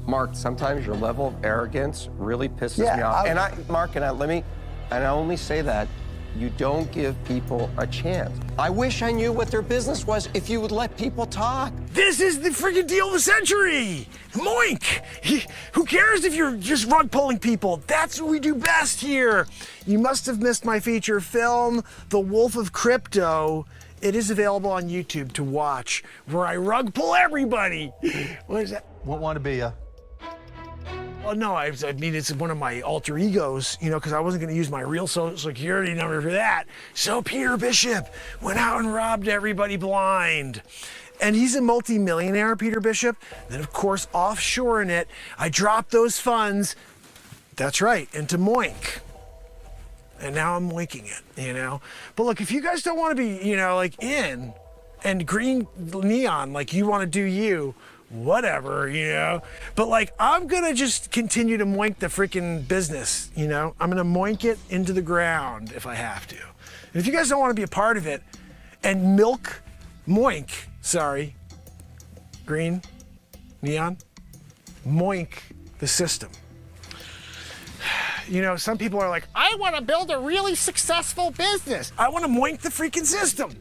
Mark, sometimes your level of arrogance really pisses Yeah, me off. Mark, and I only say that you don't give people a chance. I wish I knew what their business was if you would let people talk. This is the freaking deal of the century. Moink. Who cares if you're just rug pulling people? That's what we do best here. You must have missed my feature film, The Wolf of Crypto. It is available on YouTube to watch, where I rug pull everybody. What is that? Won't want to be a. Well, no, I mean, it's one of my alter egos, you know, because I wasn't going to use my real social security number for that. So Peter Bishop went out and robbed everybody blind. And he's a multi-millionaire, Peter Bishop. Then, of course, offshoring it, I dropped those funds, that's right, into Moink. And now I'm moinking it, you know? But look, if you guys don't want to be, you know, like in and green neon, like you want to do you, whatever, you know? But like, I'm gonna just continue to moink the freaking business, you know? I'm gonna moink it into the ground if I have to. And if you guys don't want to be a part of it and green, neon, moink the system. You know, some people are like, I want to build a really successful business. I want to moink the freaking system.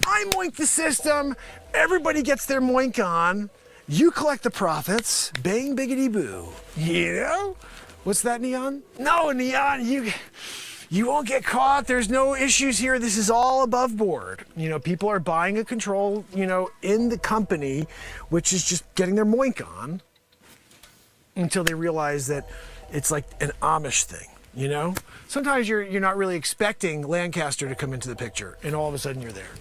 I moink the system, everybody gets their moink on, you collect the profits, bang biggity boo. You know? What's that, Neon? No, Neon, you won't get caught. There's no issues here. This is all above board. You know, people are buying a control, you know, in the company, which is just getting their moink on until they realize that it's like an Amish thing, you know? Sometimes you're not really expecting Lancaster to come into the picture, and all of a sudden you're there.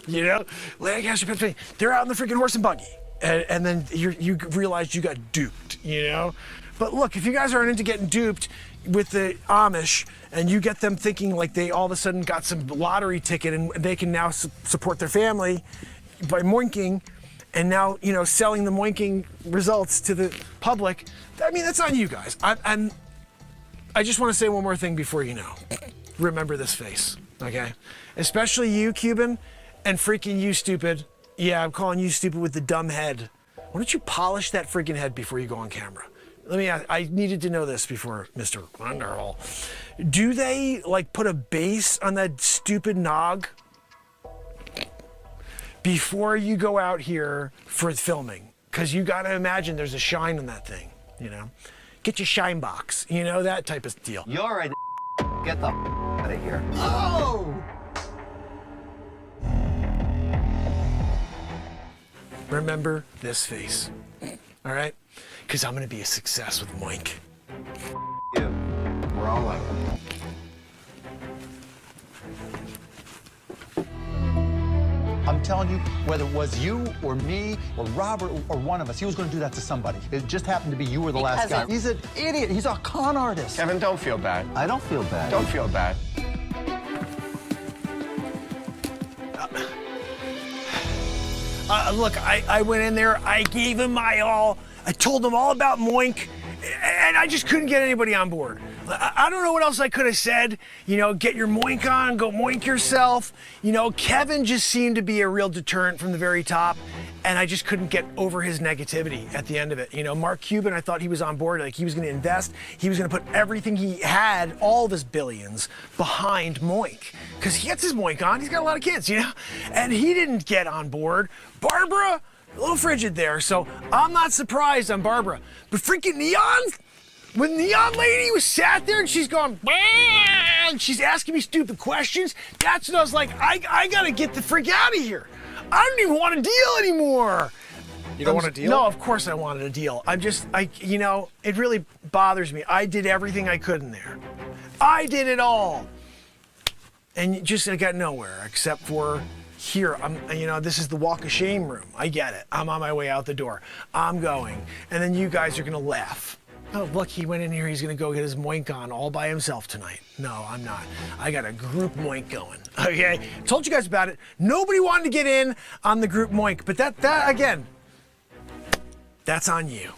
You know? Lancaster, Pennsylvania, they're out in the freaking horse and buggy. And then you realize you got duped, you know? But look, if you guys aren't into getting duped with the Amish, and you get them thinking like they all of a sudden got some lottery ticket and they can now support their family by moinking, and now, you know, selling the moinking results to the public, I mean, that's on you guys. I just want to say one more thing before you know. Remember this face, okay? Especially you, Cuban, and freaking you, stupid. Yeah, I'm calling you stupid with the dumb head. Why don't you polish that freaking head before you go on camera? Let me ask, I needed to know this before, Mr. Wonderhall. Do they, like, put a base on that stupid nog before you go out here for filming? Because you got to imagine there's a shine on that thing, you know? Get your shine box, you know, that type of deal. You're a get the out of here. Oh! Remember this face, all right? Because I'm going to be a success with Moink. You. We're all like it. I'm telling you, whether it was you or me or Robert or one of us, he was going to do that to somebody. It just happened to be you or the last guy. He's an idiot. He's a con artist. Kevin, don't feel bad. I don't feel bad. Don't feel bad. Look, I went in there, I gave him my all, I told him all about Moink, and I just couldn't get anybody on board. I don't know what else I could have said. You know, get your Moink on, go Moink yourself. You know, Kevin just seemed to be a real deterrent from the very top, and I just couldn't get over his negativity at the end of it. You know, Mark Cuban, I thought he was on board, like he was gonna invest, he was gonna put everything he had, all of his billions, behind Moink. Because he gets his Moink on, he's got a lot of kids, you know? And he didn't get on board. Barbara, a little frigid there, so I'm not surprised on Barbara. But freaking Neon, when Neon Lady was sat there and she's going, and she's asking me stupid questions, that's when I was like, I gotta get the freak out of here. I don't even want to deal anymore. You don't want to deal? No, of course I wanted a deal. You know, it really bothers me. I did everything I could in there. I did it all. And I got nowhere except for here. You know, this is the walk of shame room. I get it. I'm on my way out the door. I'm going. And then you guys are going to laugh. Oh, look, he went in here. He's going to go get his Moink on all by himself tonight. No, I'm not. I got a group Moink going. Okay? Told you guys about it. Nobody wanted to get in on the group Moink. But that again, that's on you.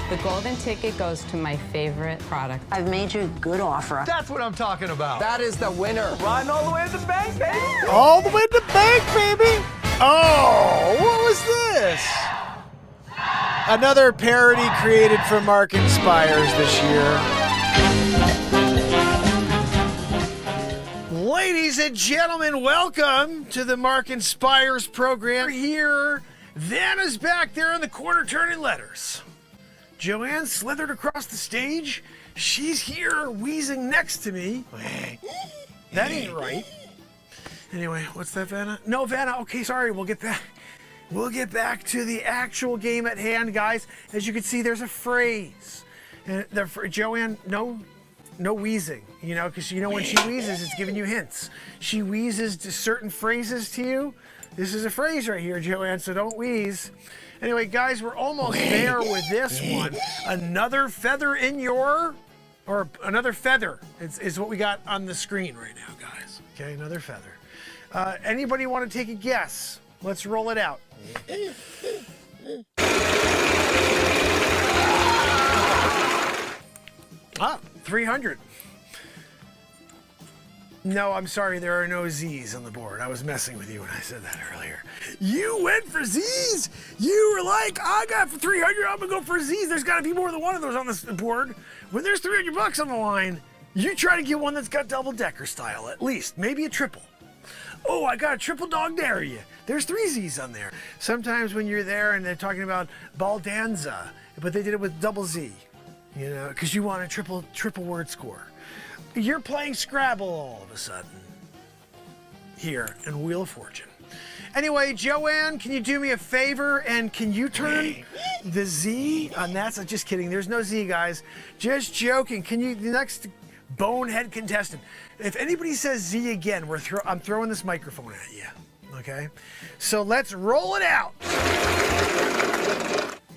The golden ticket goes to my favorite product. I've made you a good offer. That's what I'm talking about. That is the winner. Riding all the way to the bank, baby. All the way to the bank, baby. Oh, what was this? Another parody created for Mark Inspires this year. Ladies and gentlemen, welcome to the Mark Inspires program. We're here. Vanna's back there in the corner turning letters. Joanne slithered across the stage. She's here wheezing next to me. That ain't right. Anyway, what's that, Vanna? No, Vanna, okay, sorry, we'll get back. We'll get back to the actual game at hand, guys. As you can see, there's a phrase. And Joanne, no wheezing, you know, because you know when she wheezes, it's giving you hints. She wheezes to certain phrases to you. This is a phrase right here, Joanne, so don't wheeze. Anyway, guys, we're almost there with this one. Another feather in your, or another feather is what we got on the screen right now, guys. Okay, another feather. Anybody want to take a guess? Let's roll it out. Ah, 300. No, I'm sorry, there are no Z's on the board. I was messing with you when I said that earlier. You went for Z's? You were like, I got for 300, I'm gonna go for Z's. There's gotta be more than one of those on this board. When there's 300 bucks on the line, you try to get one that's got double-decker style, at least, maybe a triple. Oh, I got a triple dog dare you. There's 3 Z's on there. Sometimes when you're there and they're talking about Baldanza, but they did it with double Z, you know, because you want a triple word score. You're playing Scrabble all of a sudden here in Wheel of Fortune. Anyway, Joanne, can you do me a favor and can you turn the Z on that? So just kidding. There's no Z, guys. Just joking. Can you, the next bonehead contestant, if anybody says Z again, I'm throwing this microphone at you. Okay? So let's roll it out.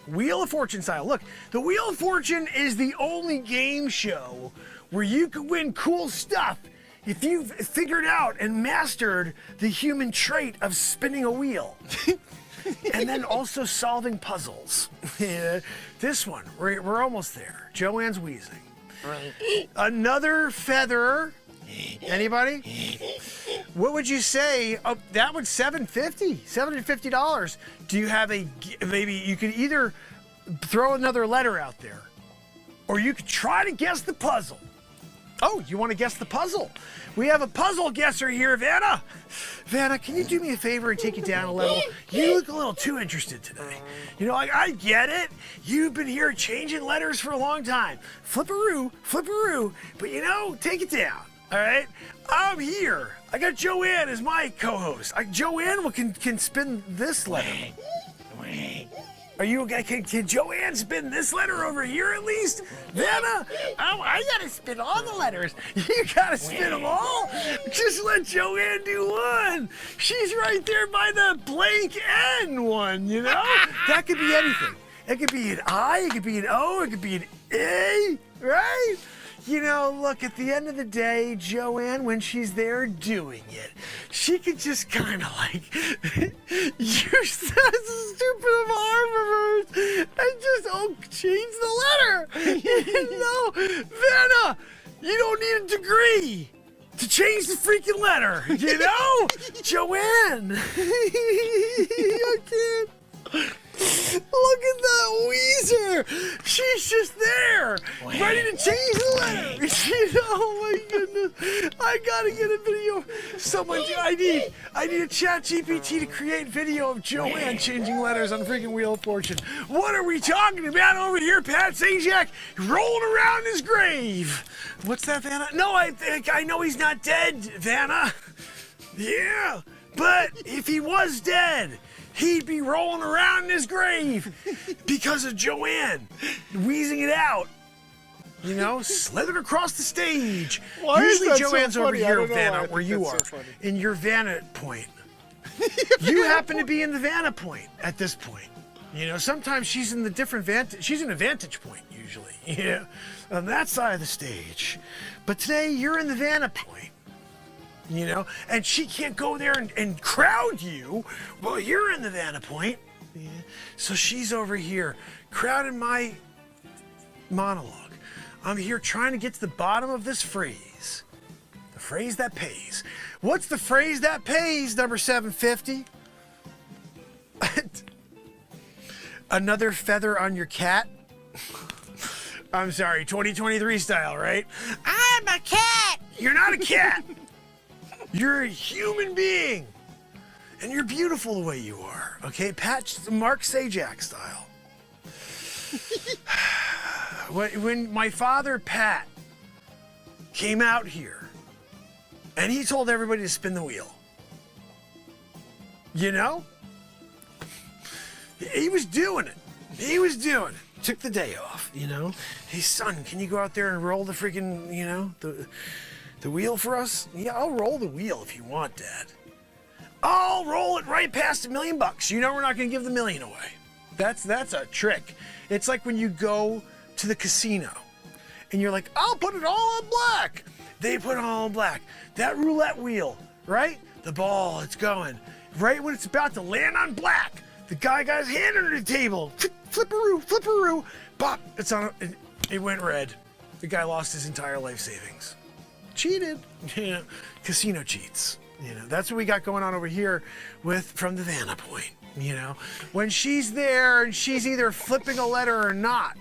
Wheel of Fortune style. Look, the Wheel of Fortune is the only game show where you can win cool stuff if you've figured out and mastered the human trait of spinning a wheel. And then also solving puzzles. Yeah, this one, we're almost there. Joanne's wheezing. Right. Another feather. Anybody? What would you say? Oh, that was $750. Do you have maybe you could either throw another letter out there, or you could try to guess the puzzle. Oh, you want to guess the puzzle? We have a puzzle guesser here, Vanna. Vanna, can you do me a favor and take it down a little? You look a little too interested today. You know, I get it. You've been here changing letters for a long time. Flipperoo, but you know, take it down, all right? I'm here. I got Joanne as my co-host. Joanne can spin this letter. Are you okay? Can Joanne spin this letter over here at least? Vanna, I gotta spin all the letters. You gotta spin them all? Just let Joanne do one. She's right there by the blank N one, you know? That could be anything. It could be an I, it could be an O, it could be an A, right? You know, look, at the end of the day, Joanne, when she's there doing it, she could just kind of like use that stupid arm of hers and just, change the letter. You know, Vanna, you don't need a degree to change the freaking letter, you know? Joanne, I can't. Look at that Weezer! She's just there, ready to change the letter. Oh my goodness! I gotta get a video. I need a chat GPT to create video of Joanne changing letters on freaking Wheel of Fortune. What are we talking about over here, Pat Sajak? Rolling around in his grave. What's that, Vanna? No, I know he's not dead, Vanna. Yeah, but if he was dead, he'd be rolling around in his grave because of Joanne wheezing it out. You know, slithered across the stage. Why Usually is that Joanne's so over funny? here, Vanna, where you are, in your Vanna point. You happen to be in the Vanna point at this point. You know, sometimes she's in the different vantage. She's in a vantage point usually. Yeah, on that side of the stage. But today you're in the Vanna point. You know, and she can't go there and crowd you while you're in the Vanna point. Yeah. So she's over here crowding my monologue. I'm here trying to get to the bottom of this phrase. The phrase that pays. What's the phrase that pays, number 750? Another feather on your cat? I'm sorry, 2023 style, right? I'm a cat! You're not a cat! You're a human being! And you're beautiful the way you are, okay? Mark Sajak style. When my father, Pat, came out here, and he told everybody to spin the wheel. You know? He was doing it. He was doing it. Took the day off, you know? Hey, son, can you go out there and roll the freaking, you know, the wheel for us? Yeah, I'll roll the wheel if you want, Dad. I'll roll it right past $1 million. You know we're not going to give the million away. That's a trick. It's like when you go to the casino and you're like, I'll put it all on black. They put it all on black. That roulette wheel, right? The ball, it's going. Right when it's about to land on black, the guy got his hand under the table. Flipperoo, flipperoo. Bop, it went red. The guy lost his entire life savings. Cheated. You know, casino cheats. You know, that's what we got going on over here from the Vanna Point. You know, when she's there and she's either flipping a letter or not.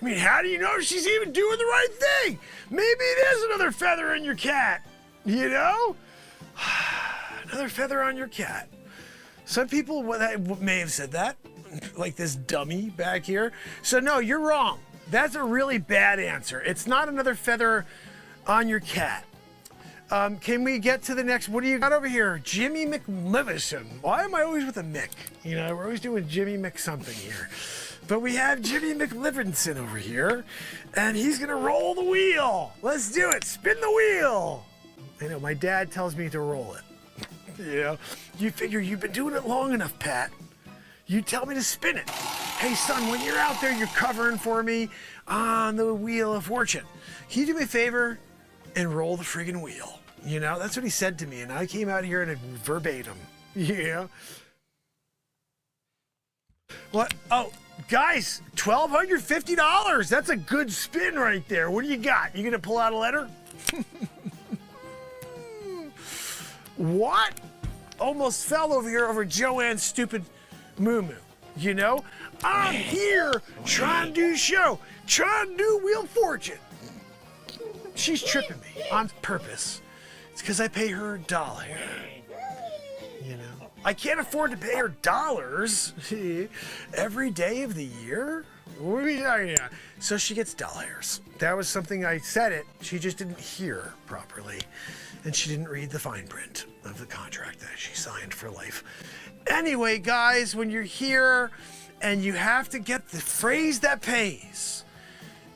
I mean, how do you know she's even doing the right thing? Maybe it is another feather in your cat. You know? Another feather on your cat. Some people may have said that, like this dummy back here. So no, you're wrong. That's a really bad answer. It's not another feather on your cat. Can we get to the next? What do you got over here? Jimmy McLivison. Why am I always with a Mick? You know, we're always doing Jimmy Mc something here. But we have Jimmy McLivinson over here, and he's gonna roll the wheel. Let's do it. Spin the wheel. I know, my dad tells me to roll it. You know, you figure you've been doing it long enough, Pat. You tell me to spin it. Hey, son, when you're out there, you're covering for me on the Wheel of Fortune. Can you do me a favor and roll the friggin' wheel? You know, that's what he said to me, and I came out here and verbatim. Yeah. What? Oh, guys, $1,250. That's a good spin right there. What do you got? You gonna pull out a letter? What? Almost fell over here over Joanne's stupid moo-moo. You know? I'm here trying to do a show, trying to do Wheel of Fortune. She's tripping me on purpose. It's because I pay her $1. You know? I can't afford to pay her dollars every day of the year. What are we talking about? So she gets $. That was something I said it. She just didn't hear properly. And she didn't read the fine print of the contract that she signed for life. Anyway, guys, when you're here and you have to get the phrase that pays,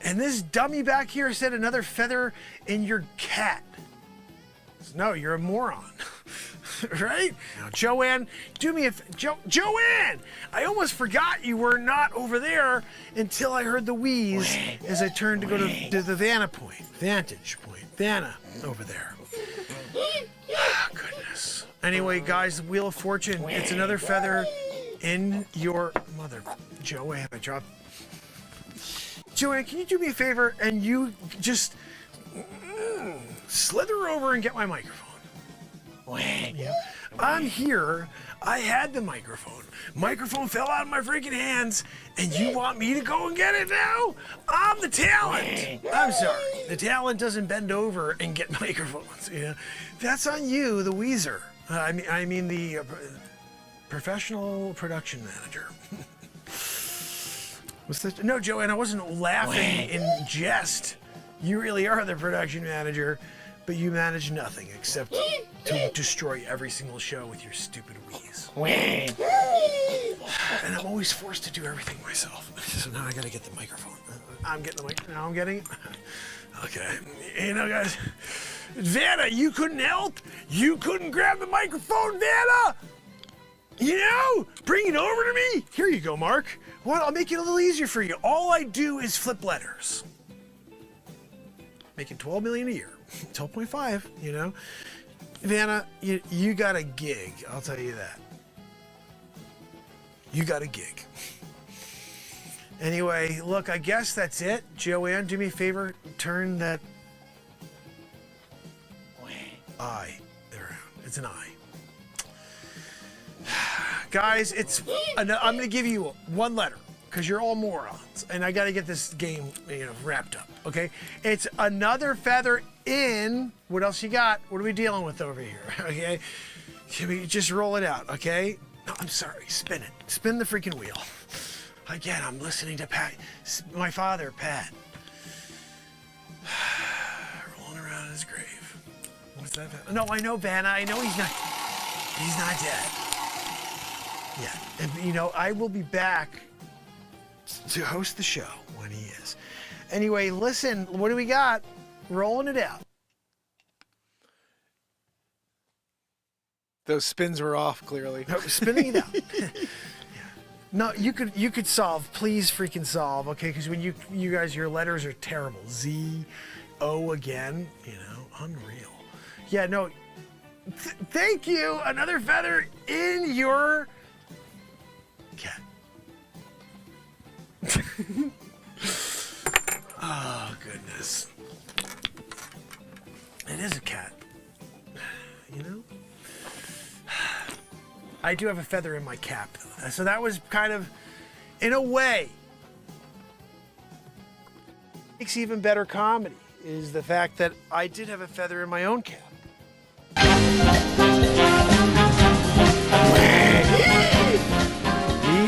and this dummy back here said another feather in your cat. No, you're a moron. Right? Now, Joanne, do me a Joanne! I almost forgot you were not over there until I heard the wheeze as I turned to go to the vantage point. Vanna over there. Oh, goodness. Anyway, guys, the Wheel of Fortune, it's another feather in your mother. Joanne, I dropped. Joanne, can you do me a favor and you just slither over and get my microphone? Yeah. I'm here. I had the microphone. Microphone fell out of my freaking hands, and you want me to go and get it now? I'm the talent. I'm sorry. The talent doesn't bend over and get microphones. You know? That's on you, the Weezer. I mean the professional production manager. No, Joanne, I wasn't laughing in jest. You really are the production manager, but you manage nothing except to destroy every single show with your stupid wheeze. And I'm always forced to do everything myself. So now I gotta get the microphone. I'm getting the microphone. Now I'm getting it. Okay. You know, guys, Vanna, you couldn't help? You couldn't grab the microphone, Vanna? You know, bring it over to me. Here you go, Mark. What? I'll make it a little easier for you. All I do is flip letters. Making $12 million a year. 12.5, you know. Vanna, you got a gig, I'll tell you that. You got a gig. Anyway, look, I guess that's it. Joanne, do me a favor, turn that eye around. It's an eye. Guys, I'm going to give you one letter because you're all morons, and I got to get this game, wrapped up. Okay, it's another feather in. What else you got? What are we dealing with over here? Okay, can we just roll it out? Okay. No, I'm sorry. Spin it. Spin the freaking wheel. Again, I'm listening to Pat, my father, Pat, rolling around in his grave. What's that? No, I know Vanna. I know he's not dead. Yeah, and I will be back to host the show when he is. Anyway, listen, what do we got? Rolling it out. Those spins were off, clearly. No, spinning it out. No, you could solve. Please freaking solve, okay? Because when you guys, your letters are terrible. Z, O again, unreal. Yeah, no. Thank you. Another feather in your cat. Oh, goodness. It is a cat. I do have a feather in my cap, though. So that was kind of, in a way, makes even better comedy is the fact that I did have a feather in my own cap.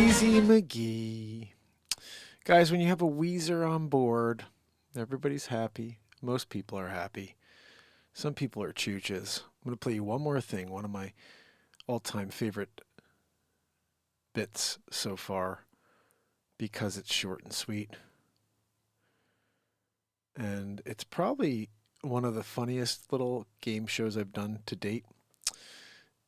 Easy McGee. Guys, when you have a Weezer on board, everybody's happy. Most people are happy. Some people are chooches. I'm going to play you one more thing, one of my all-time favorite bits so far, because it's short and sweet. And it's probably one of the funniest little game shows I've done to date.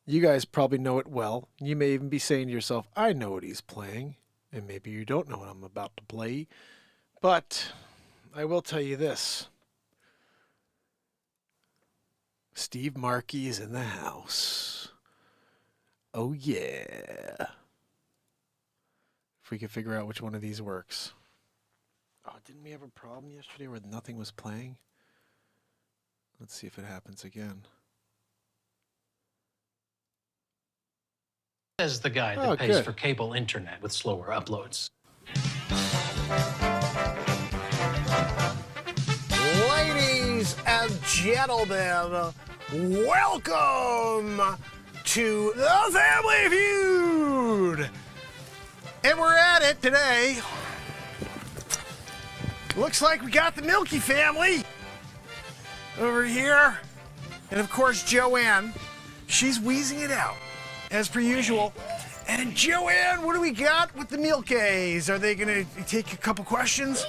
You guys probably know it well. You may even be saying to yourself, I know what he's playing. And maybe you don't know what I'm about to play. But I will tell you this. Steve Markey is in the house. Oh, yeah. If we could figure out which one of these works. Oh, didn't we have a problem yesterday where nothing was playing? Let's see if it happens again. Says the guy that pays for cable internet with slower uploads. Ladies and gentlemen, welcome to the Family Feud. And we're at it today. Looks like we got the Milky family over here. And of course, Joanne, she's wheezing it out, as per usual. And Joanne, what do we got with the Milkies? Are they going to take a couple questions?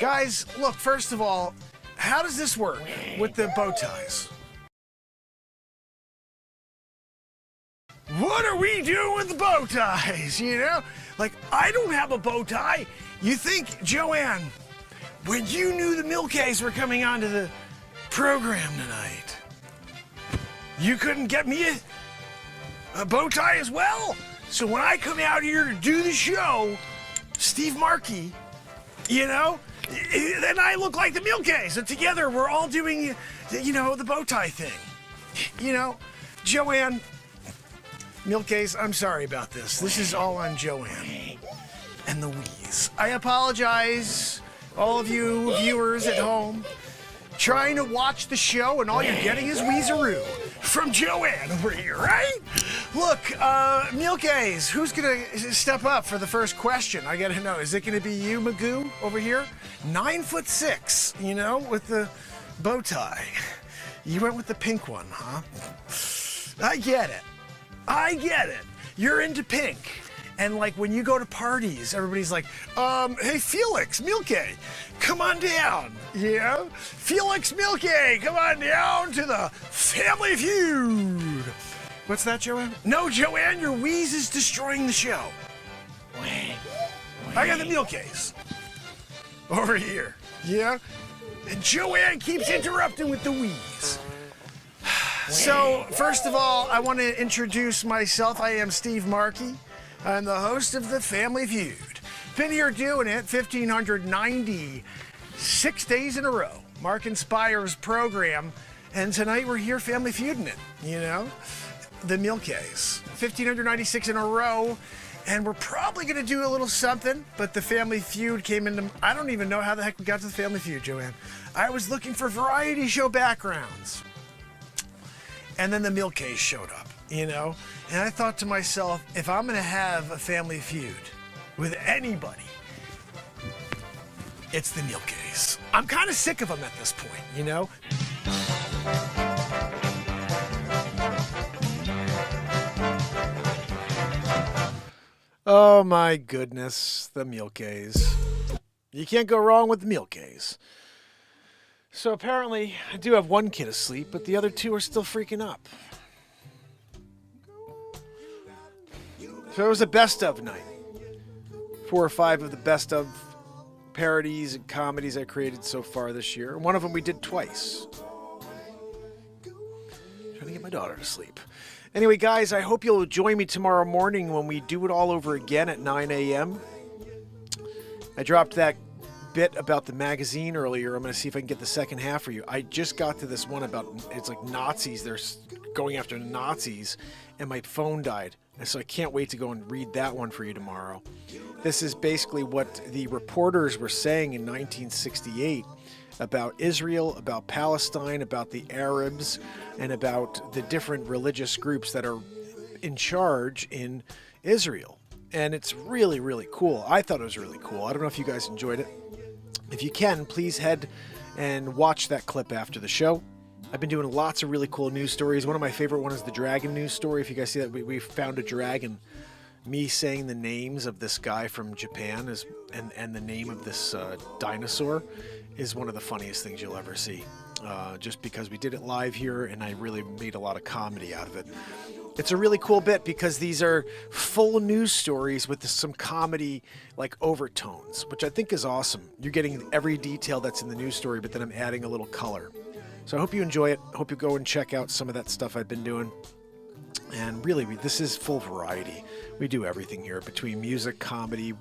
Guys, look, first of all, how does this work with the bow ties? What are we doing with the bow ties, Like, I don't have a bow tie. You think, Joanne, when you knew the Milkies were coming onto the program tonight, you couldn't get me a bow tie as well? So when I come out here to do the show, Steve Markey, then I look like the Milkies. So together we're all doing, the bow tie thing. Joanne, Milkies, I'm sorry about this. This is all on Joanne and the wheeze. I apologize, all of you viewers at home, trying to watch the show and all you're getting is Weezeroo from Joanne over here, right? Look, Milkies, who's gonna step up for the first question? I gotta know, is it gonna be you, Magoo, over here? 9'6", with the bow tie. You went with the pink one, huh? I get it. You're into pink. And like when you go to parties, everybody's like, hey, Felix, Milky, come on down. Yeah? Felix Milky, come on down to the Family Feud. What's that, Joanne? No, Joanne, your wheeze is destroying the show. I got the Milkies over here. Yeah? And Joanne keeps interrupting with the wheeze. So, first of all, I want to introduce myself. I am Steve Markey. I'm the host of the Family Feud. Been here doing it 1,596 days in a row. Mark Inspire's program. And tonight we're here family feuding it, you know? The Milkays. 1,596 in a row. And we're probably going to do a little something, but the Family Feud came into... I don't even know how the heck we got to the Family Feud, Joanne. I was looking for variety show backgrounds. And then the Milkays showed up, you know? And I thought to myself, if I'm going to have a Family Feud with anybody, it's the Milkays. I'm kind of sick of them at this point, you know? Oh my goodness, the Milkays. You can't go wrong with the Milkays. So apparently, I do have one kid asleep, but the other two are still freaking up. So it was a best of night. 4 or 5 of the best of parodies and comedies I created so far this year. One of them we did twice. Trying to get my daughter to sleep. Anyway, guys, I hope you'll join me tomorrow morning when we do it all over again at 9 a.m. I dropped that bit about the magazine earlier. I'm going to see if I can get the second half for you. I just got to this one about, it's like Nazis. They're going after Nazis, and my phone died. And so I can't wait to go and read that one for you tomorrow. This is basically what the reporters were saying in 1968 about Israel, about Palestine, about the Arabs, and about the different religious groups that are in charge in Israel. And it's really, really cool. I thought it was really cool. I don't know if you guys enjoyed it. If you can, please head and watch that clip after the show. I've been doing lots of really cool news stories. One of my favorite ones is the dragon news story. If you guys see that, we found a dragon. Me saying the names of this guy from Japan and the name of this dinosaur is one of the funniest things you'll ever see. Just because we did it live here and I really made a lot of comedy out of it. It's a really cool bit because these are full news stories with some comedy like overtones, which I think is awesome. You're getting every detail that's in the news story, but then I'm adding a little color. So I hope you enjoy it. Hope you go and check out some of that stuff I've been doing. And really, this is full variety. We do everything here between music, comedy,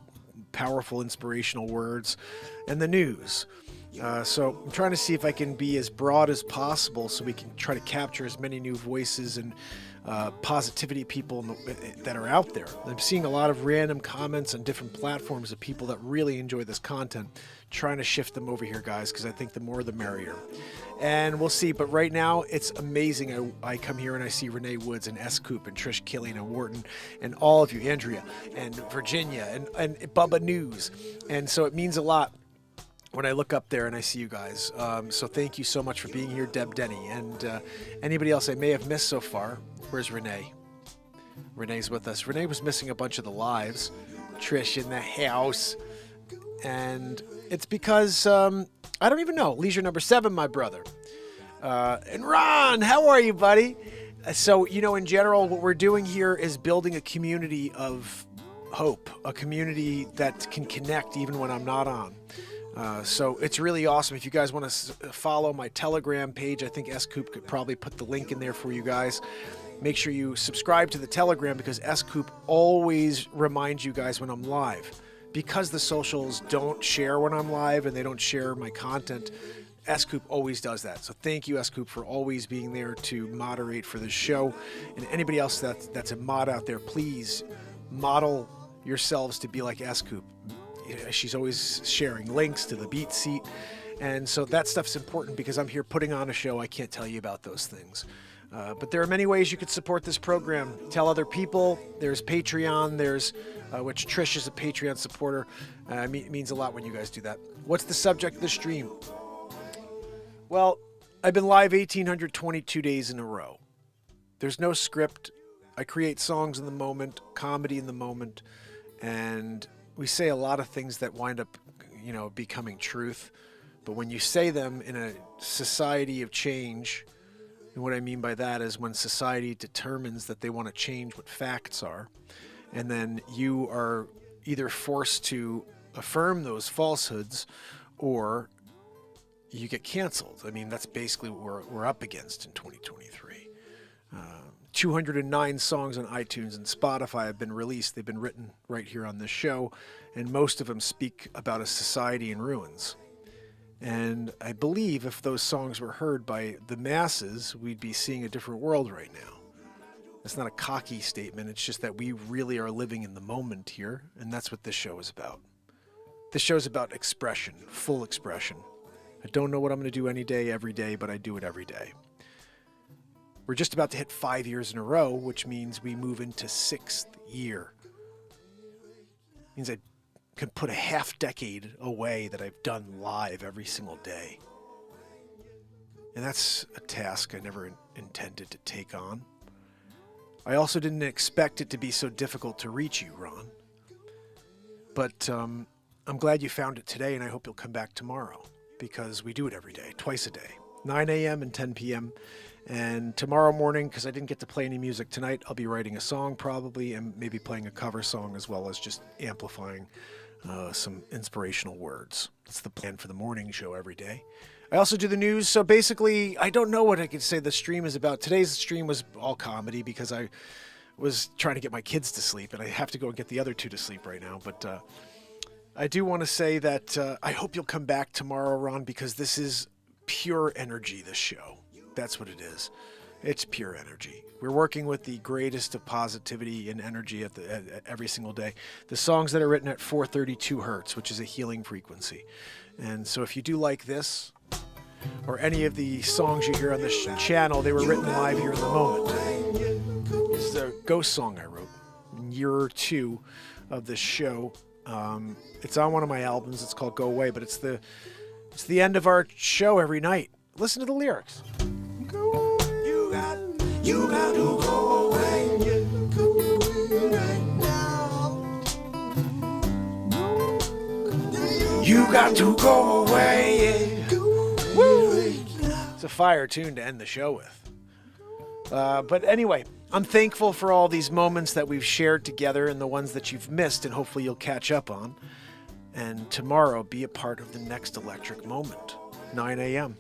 powerful inspirational words, and the news. So I'm trying to see if I can be as broad as possible so we can try to capture as many new voices and positivity people that are out there. I'm seeing a lot of random comments on different platforms of people that really enjoy this content. Trying to shift them over here, guys, because I think the more the merrier. And we'll see. But right now, it's amazing. I come here and I see Renee Woods and S. Coop and Trish Killian and Wharton and all of you, Andrea and Virginia and Bubba News. And so it means a lot when I look up there and I see you guys. So thank you so much for being here, Deb Denny. And anybody else I may have missed so far. Where's Renee? Renee's with us. Renee was missing a bunch of the lives. Trish in the house. And it's because, I don't even know. Leisure number 7, my brother. And Ron, how are you, buddy? So, you know, in general, what we're doing here is building a community of hope. A community that can connect even when I'm not on. So it's really awesome. If you guys want to follow my Telegram page, I think S-Coop could probably put the link in there for you guys. Make sure you subscribe to the Telegram because S-Coop always reminds you guys when I'm live. Because the socials don't share when I'm live and they don't share my content, S-Coop always does that. So thank you, S-Coop, for always being there to moderate for this show. And anybody else that's a mod out there, please model yourselves to be like S-Coop. She's always sharing links to the BeatSeat. And so that stuff's important because I'm here putting on a show. I can't tell you about those things. But there are many ways you could support this program. Tell other people. There's Patreon. There's which Trish is a Patreon supporter. It means a lot when you guys do that. What's the subject of the stream? Well, I've been live 1,822 days in a row. There's no script. I create songs in the moment, comedy in the moment, and we say a lot of things that wind up, you know, becoming truth. But when you say them in a society of change, and what I mean by that is when society determines that they want to change what facts are, and then you are either forced to affirm those falsehoods or you get canceled. I mean, that's basically what we're up against in 2023. 209 songs on iTunes and Spotify have been released. They've been written right here on this show, and most of them speak about a society in ruins. And I believe if those songs were heard by the masses, we'd be seeing a different world right now. It's not a cocky statement. It's just that we really are living in the moment here, and that's what this show is about. This show is about expression, full expression. I don't know what I'm going to do any day, every day, but I do it every day. We're just about to hit 5 years in a row, which means we move into 6th year. Means I can put a half decade away that I've done live every single day. And that's a task I never intended to take on. I also didn't expect it to be so difficult to reach you, Ron. But I'm glad you found it today, and I hope you'll come back tomorrow, because we do it every day, twice a day, 9 a.m. and 10 p.m. And tomorrow morning, because I didn't get to play any music tonight, I'll be writing a song probably, and maybe playing a cover song, as well as just amplifying some inspirational words. That's the plan for the morning show every day. I also do the news, so basically, I don't know what I could say the stream is about. Today's stream was all comedy because I was trying to get my kids to sleep, and I have to go and get the other two to sleep right now. But I do want to say that I hope you'll come back tomorrow, Ron, because this is pure energy, this show. That's what it is. It's pure energy. We're working with the greatest of positivity and energy at every single day. The songs that are written at 432 hertz, which is a healing frequency. And so if you do like this, or any of the songs you hear on this channel, they were written live here in the moment. This is a ghost song I wrote in year 2 of this show. It's on one of my albums. It's called Go Away, but it's the end of our show every night. Listen to the lyrics. You got to go away. You got to go away. It's a fire tune to end the show with. But anyway, I'm thankful for all these moments that we've shared together and the ones that you've missed, and hopefully you'll catch up on. And tomorrow, be a part of the next electric moment, 9 a.m.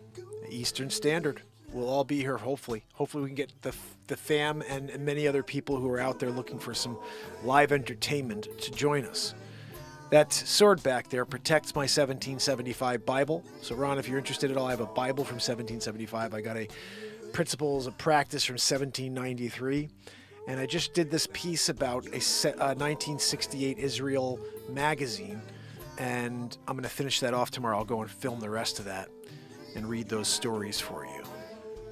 Eastern Standard. We'll all be here, hopefully. Hopefully we can get the fam and many other people who are out there looking for some live entertainment to join us. That sword back there protects my 1775 Bible. So, Ron, if you're interested at all, I have a Bible from 1775. I got a Principles of Practice from 1793. And I just did this piece about a 1968 Israel magazine. And I'm going to finish that off tomorrow. I'll go and film the rest of that and read those stories for you.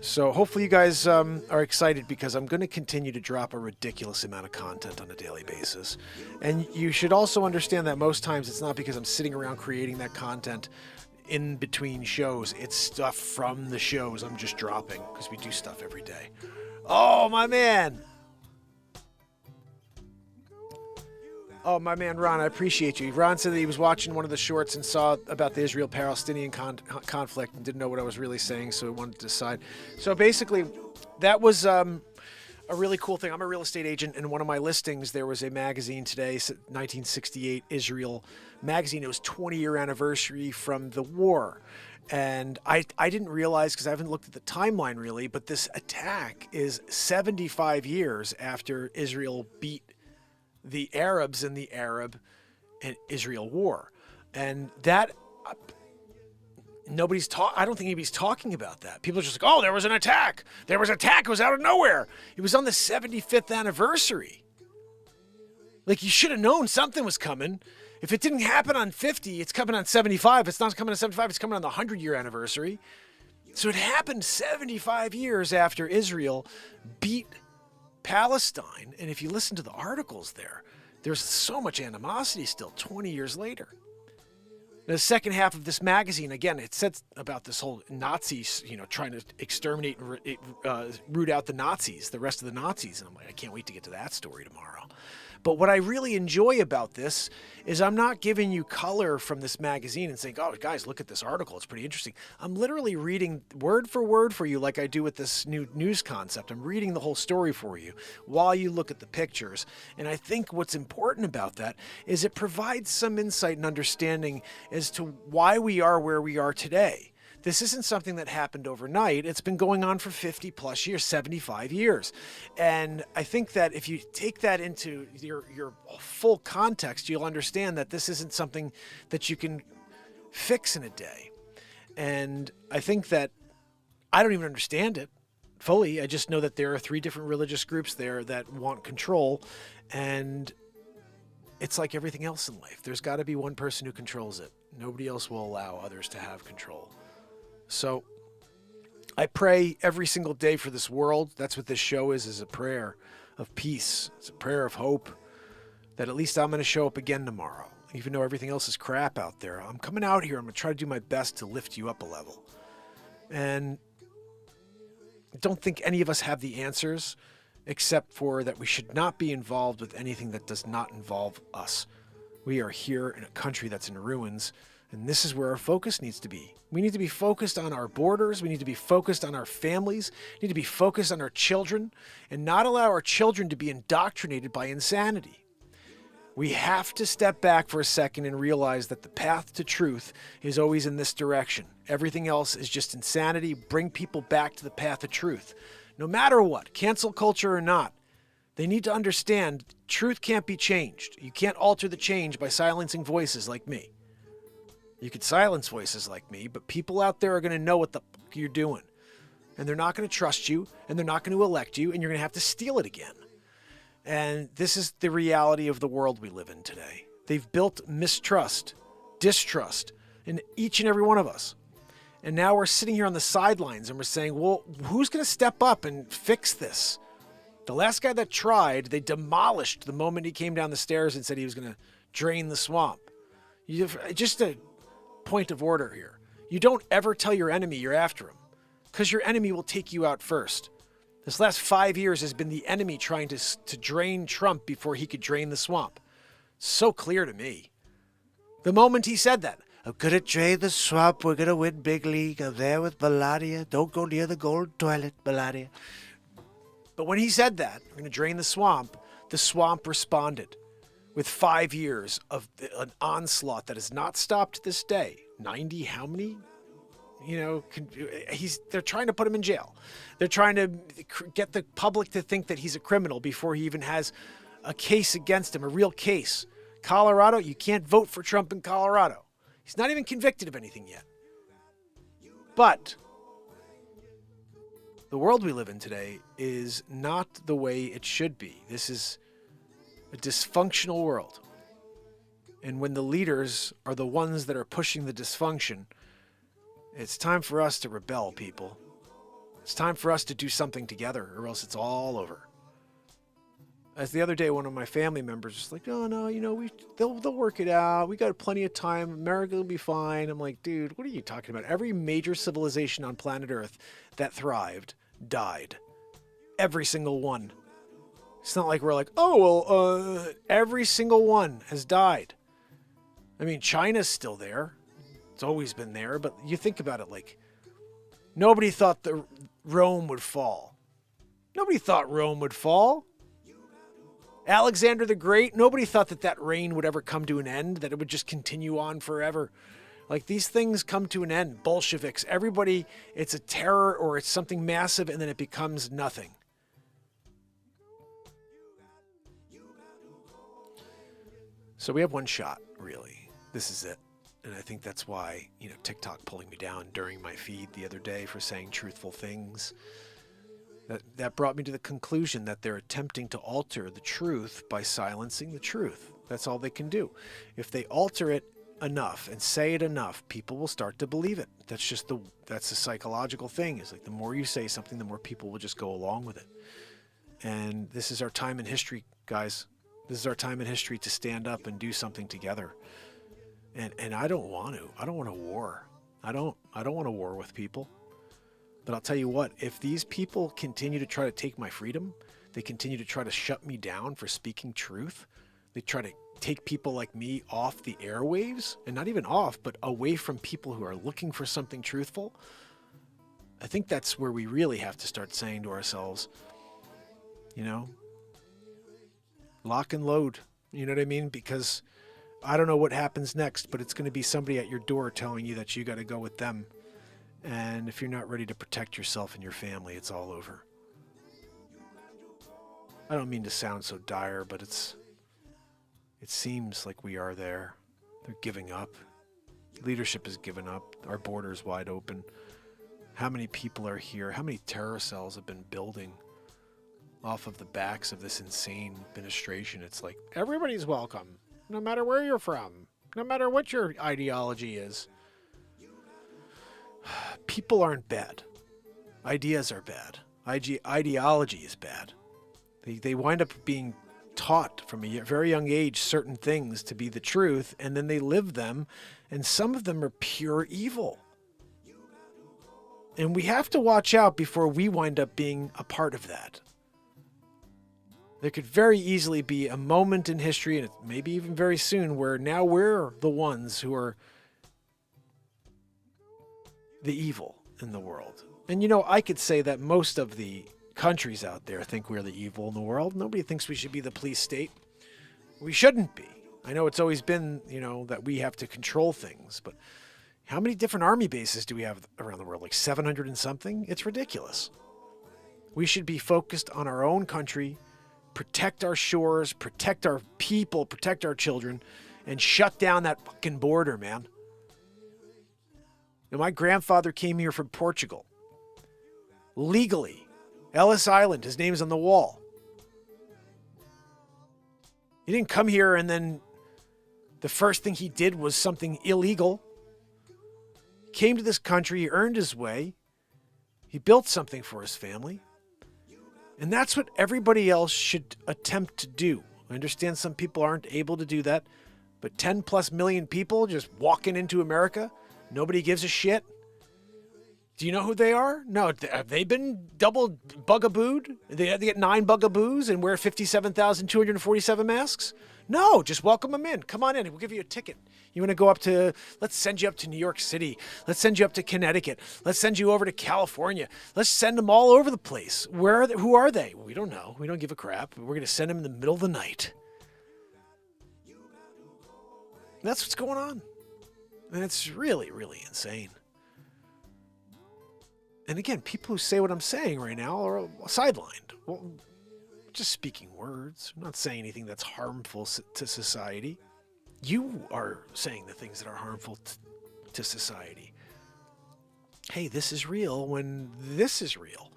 So hopefully you guys are excited, because I'm going to continue to drop a ridiculous amount of content on a daily basis. And you should also understand that most times it's not because I'm sitting around creating that content in between shows. It's stuff from the shows I'm just dropping, because we do stuff every day. Oh, my man. Oh, my man, Ron, I appreciate you. Ron said that he was watching one of the shorts and saw about the Israel-Palestinian conflict and didn't know what I was really saying, so he wanted to decide. So basically, that was a really cool thing. I'm a real estate agent, and one of my listings, there was a magazine today, 1968 Israel magazine. It was 20-year anniversary from the war. And I didn't realize, because I haven't looked at the timeline really, but this attack is 75 years after Israel beat the Arabs in the Arab and Israel war. And that, I don't think anybody's talking about that. People are just like, oh, there was an attack. There was an attack. It was out of nowhere. It was on the 75th anniversary. Like, you should have known something was coming. If it didn't happen on 50, it's coming on 75. It's not coming on 75, it's coming on the 100-year anniversary. So it happened 75 years after Israel beat Palestine. And if you listen to the articles there's so much animosity still 20 years later. The second half of this magazine, again, it says about this whole Nazis, trying to exterminate and root out the Nazis, the rest of the Nazis. And I'm like, I can't wait to get to that story tomorrow. But what I really enjoy about this is I'm not giving you color from this magazine and saying, oh, guys, look at this article. It's pretty interesting. I'm literally reading word for word for you like I do with this new news concept. I'm reading the whole story for you while you look at the pictures. And I think what's important about that is it provides some insight and understanding as to why we are where we are today. This isn't something that happened overnight. It's been going on for 50 plus years, 75 years. And I think that if you take that into your full context, you'll understand that this isn't something that you can fix in a day. And I think that I don't even understand it fully. I just know that there are 3 different religious groups there that want control. And it's like everything else in life. There's got to be one person who controls it. Nobody else will allow others to have control. So I pray every single day for this world. That's what this show is a prayer of peace. It's a prayer of hope that at least I'm going to show up again tomorrow. Even though everything else is crap out there, I'm coming out here. I'm going to try to do my best to lift you up a level. And I don't think any of us have the answers, except for that we should not be involved with anything that does not involve us. We are here in a country that's in ruins, and this is where our focus needs to be. We need to be focused on our borders. We need to be focused on our families. We need to be focused on our children and not allow our children to be indoctrinated by insanity. We have to step back for a second and realize that the path to truth is always in this direction. Everything else is just insanity. Bring people back to the path of truth. No matter what, cancel culture or not, they need to understand truth can't be changed. You can't alter the change by silencing voices like me. You could silence voices like me, but people out there are going to know what the fuck you're doing. And they're not going to trust you, and they're not going to elect you, and you're going to have to steal it again. And this is the reality of the world we live in today. They've built mistrust, distrust in each and every one of us. And now we're sitting here on the sidelines and we're saying, well, who's going to step up and fix this? The last guy that tried, they demolished the moment he came down the stairs and said he was going to drain the swamp. Just a point of order here. You don't ever tell your enemy you're after him, because your enemy will take you out first. This last 5 years has been the enemy trying to drain Trump before he could drain the swamp. So clear to me. The moment he said that, I'm going to drain the swamp, we're going to win big league, I'm there with Melania, don't go near the gold toilet, Melania. But when he said that, we're going to drain the swamp responded with 5 years of an onslaught that has not stopped to this day. 90, how many? You know, they're trying to put him in jail. They're trying to get the public to think that he's a criminal before he even has a case against him, a real case. Colorado, you can't vote for Trump in Colorado. He's not even convicted of anything yet. But the world we live in today is not the way it should be. This is a dysfunctional world. And when the leaders are the ones that are pushing the dysfunction, it's time for us to rebel, people. It's time for us to do something together, or else it's all over. As the other day, one of my family members was like, no, you know, they'll work it out. We got plenty of time. America will be fine. I'm like, dude, what are you talking about? Every major civilization on planet Earth that thrived died. Every single one. It's not like we're like, every single one has died. I mean, China's still there. It's always been there, but you think about it, like, nobody thought that Rome would fall. Nobody thought Rome would fall. Alexander the Great, nobody thought that reign would ever come to an end, that it would just continue on forever. Like, these things come to an end. Bolsheviks, everybody, it's a terror or it's something massive, and then it becomes nothing. So we have one shot, really. This is it. And I think that's why, TikTok pulling me down during my feed the other day for saying truthful things. That brought me to the conclusion that they're attempting to alter the truth by silencing the truth. That's all they can do. If they alter it enough and say it enough, people will start to believe it. That's the psychological thing. Is like the more you say something, the more people will just go along with it. And this is our time in history, guys. This is our time in history to stand up and do something together. And I don't want to. I don't want a war. I don't want a war with people. But I'll tell you what, if these people continue to try to take my freedom, they continue to try to shut me down for speaking truth, they try to take people like me off the airwaves, and not even off, but away from people who are looking for something truthful, I think that's where we really have to start saying to ourselves, lock and load. You know what I mean? Because I don't know what happens next, but it's going to be somebody at your door telling you that you got to go with them. And if you're not ready to protect yourself and your family, it's all over. I don't mean to sound so dire, but it seems like we are there. They're giving up. Leadership has given up. Our border's wide open. How many people are here? How many terror cells have been building off of the backs of this insane administration? It's like, everybody's welcome, no matter where you're from, no matter what your ideology is. People aren't bad. Ideas are bad. Ideology is bad. They wind up being taught from a very young age certain things to be the truth, and then they live them, and some of them are pure evil. And we have to watch out before we wind up being a part of that. There could very easily be a moment in history, and maybe even very soon, where now we're the ones who are the evil in the world. And you know, I could say that most of the countries out there think we're the evil in the world. Nobody thinks we should be the police state. We shouldn't be. I know it's always been, you know, that we have to control things, but how many different army bases do we have around the world? Like 700 and something? It's ridiculous. We should be focused on our own country, protect our shores, protect our people, protect our children, and shut down that fucking border, man. Now, my grandfather came here from Portugal. Legally. Ellis Island, his name's on the wall. He didn't come here and then the first thing he did was something illegal. He came to this country, he earned his way. He built something for his family. And that's what everybody else should attempt to do. I understand some people aren't able to do that, but 10 plus million people just walking into America, nobody gives a shit. Do you know who they are? No, have they been double bugabooed? They had to get 9 bugaboos and wear 57,247 masks? No, just welcome them in. Come on in. We'll give you a ticket. You want to go up to, let's send you up to New York City. Let's send you up to Connecticut. Let's send you over to California. Let's send them all over the place. Where are they? Who are they? We don't know. We don't give a crap. We're going to send them in the middle of the night. That's what's going on. And it's really, really insane. And again, people who say what I'm saying right now are sidelined. Well, just speaking words. I'm not saying anything that's harmful to society. You are saying the things that are harmful to society. Hey, this is real when this is real.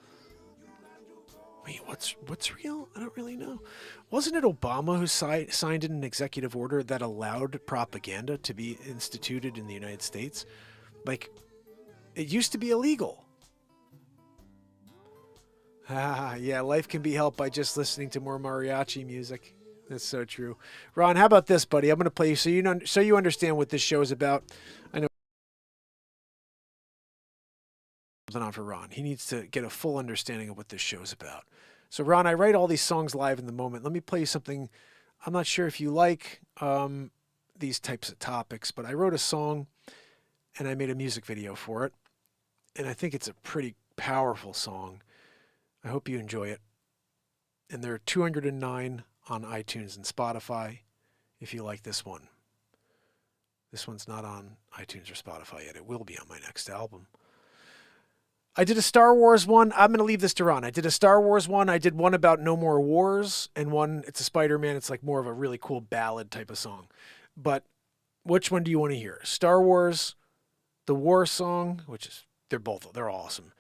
Wait, what's real? I don't really know. Wasn't it Obama who signed an executive order that allowed propaganda to be instituted in the United States? Like, it used to be illegal. Yeah, life can be helped by just listening to more mariachi music. That's so true. Ron, how about this, buddy? I'm going to play you so you understand what this show is about. I know something on for Ron. He needs to get a full understanding of what this show is about. So, Ron, I write all these songs live in the moment. Let me play you something. I'm not sure if you like these types of topics, but I wrote a song and I made a music video for it. And I think it's a pretty powerful song. I hope you enjoy it. And there are 209 on iTunes and Spotify if you like this one. This one's not on iTunes or Spotify yet. It will be on my next album. I did a Star Wars one. I'm going to leave this to Ron. I did a Star Wars one. I did one about No More Wars, and one, it's a Spider-Man. It's like more of a really cool ballad type of song. But which one do you want to hear? Star Wars, the War song, which is, they're awesome.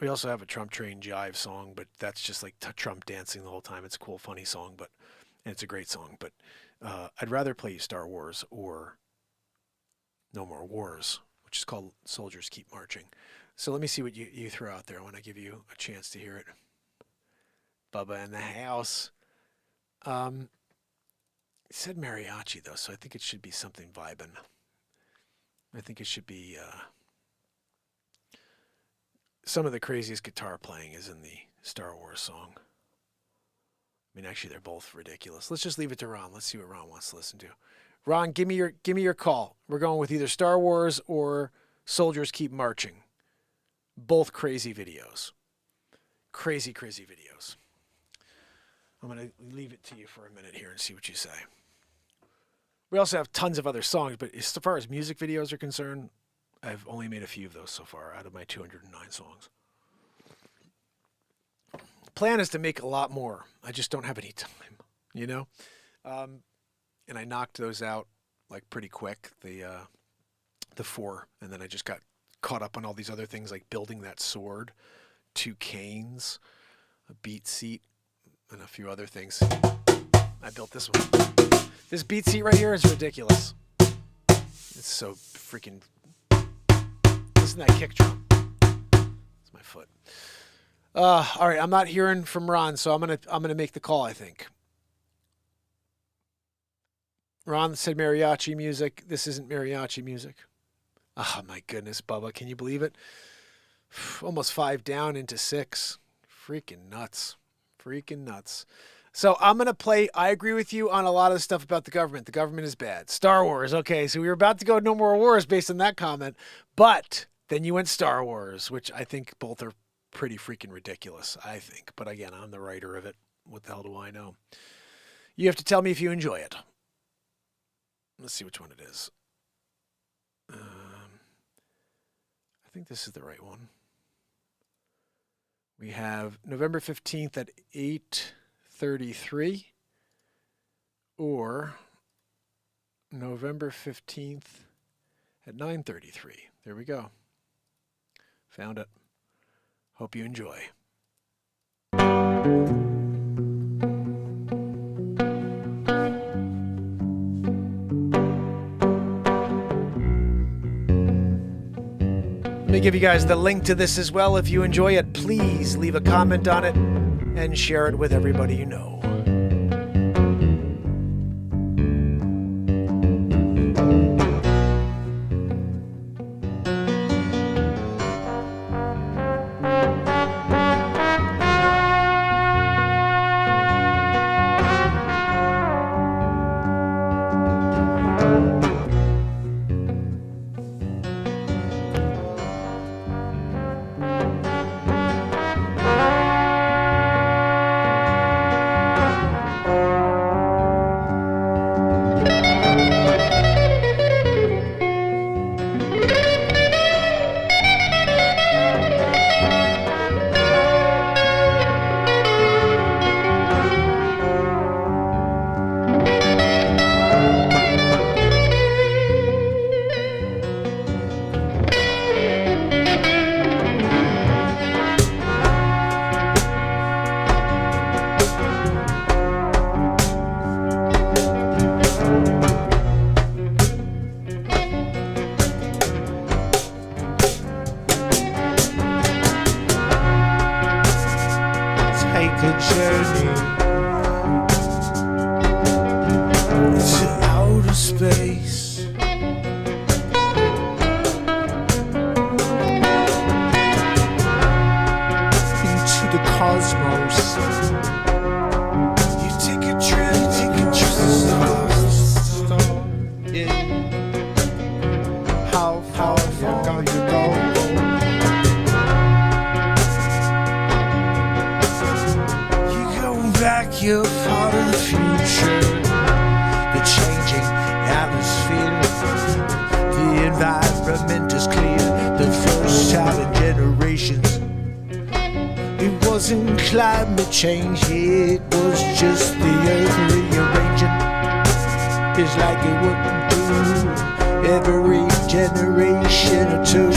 We also have a Trump Train Jive song, but that's just like Trump dancing the whole time. It's a cool, funny song, and it's a great song. But I'd rather play you Star Wars or No More Wars, which is called Soldiers Keep Marching. So let me see what you throw out there when I give you a chance to hear it. Bubba in the house. It said mariachi, though, so I think it should be something vibin'. I think it should be... some of the craziest guitar playing is in the Star Wars song. I mean, actually, they're both ridiculous. Let's just leave it to Ron. Let's see what Ron wants to listen to. Ron, give me your call. We're going with either Star Wars or Soldiers Keep Marching. Both crazy videos. Crazy, crazy videos. I'm going to leave it to you for a minute here and see what you say. We also have tons of other songs, but as far as music videos are concerned, I've only made a few of those so far out of my 209 songs. Plan is to make a lot more. I just don't have any time, you know? And I knocked those out like pretty quick, the 4, and then I just got caught up on all these other things like building that sword, 2 canes, a BeatSeat, and a few other things. I built this one. This BeatSeat right here is ridiculous. It's so freaking... Listen to that kick drum. It's my foot. All right, I'm not hearing from Ron, so I'm gonna make the call, I think. Ron said mariachi music. This isn't mariachi music. Oh my goodness, Bubba, can you believe it? Almost 5 down into 6. Freaking nuts. Freaking nuts. So I'm going to play, I agree with you on a lot of the stuff about the government. The government is bad. Star Wars, okay, so we were about to go No More Wars based on that comment, but then you went Star Wars, which I think both are pretty freaking ridiculous, I think. But again, I'm the writer of it. What the hell do I know? You have to tell me if you enjoy it. Let's see which one it is. I think this is the right one. We have November 15th at 8:33 or November 15th at 9:33. There we go. Found it. Hope you enjoy. Let me give you guys the link to this as well. If you enjoy it, please leave a comment on it and share it with everybody you know. Change, it was just the earth rearranging. It's like it wouldn't do every generation or two.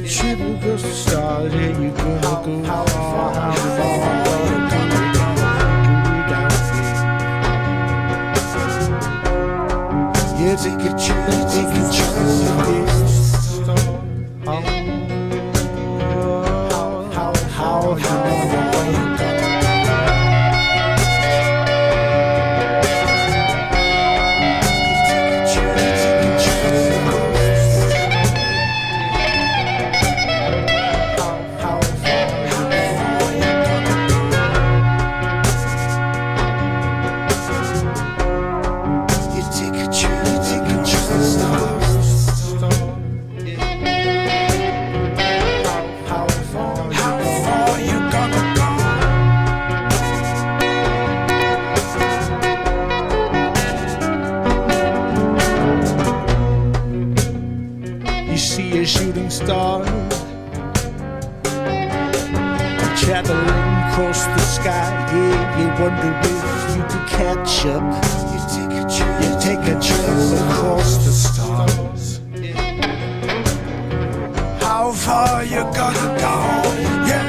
Triple goes to stars, and you're gonna go how far, yeah, take a chance, take a chance. Yeah, you wonder if you could catch up. You take a trip across the stars. How far you gonna go? Yeah.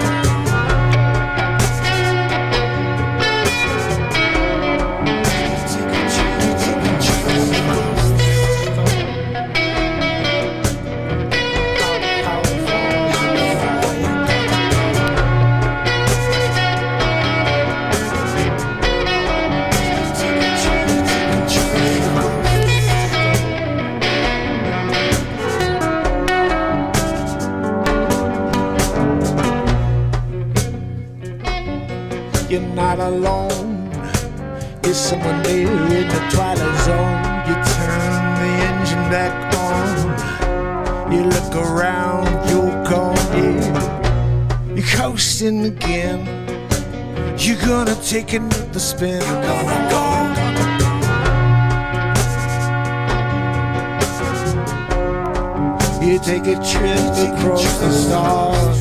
You're not alone. There's someone there in the twilight zone. You turn the engine back on. You look around, you're gone, yeah. You're coasting again. You're gonna take another spin. You're gonna go. You take a trip across the stars.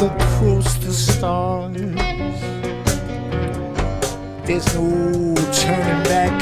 Across the stars, there's no turning back.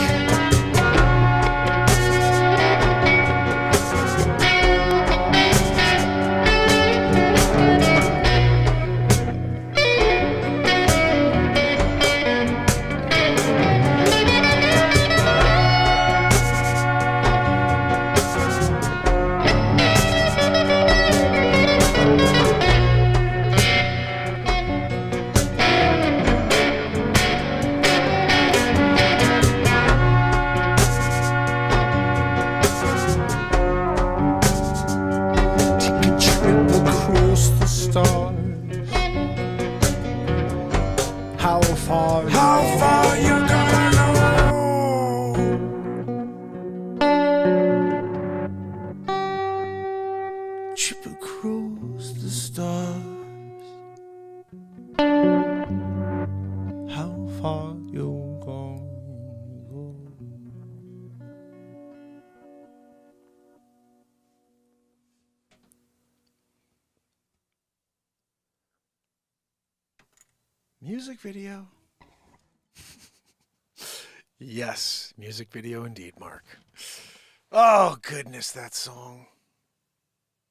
stars. How far you gonna go? Trip across the stars. How far you gonna go? Music video. Yes, music video indeed, Mark. Oh, goodness, that song.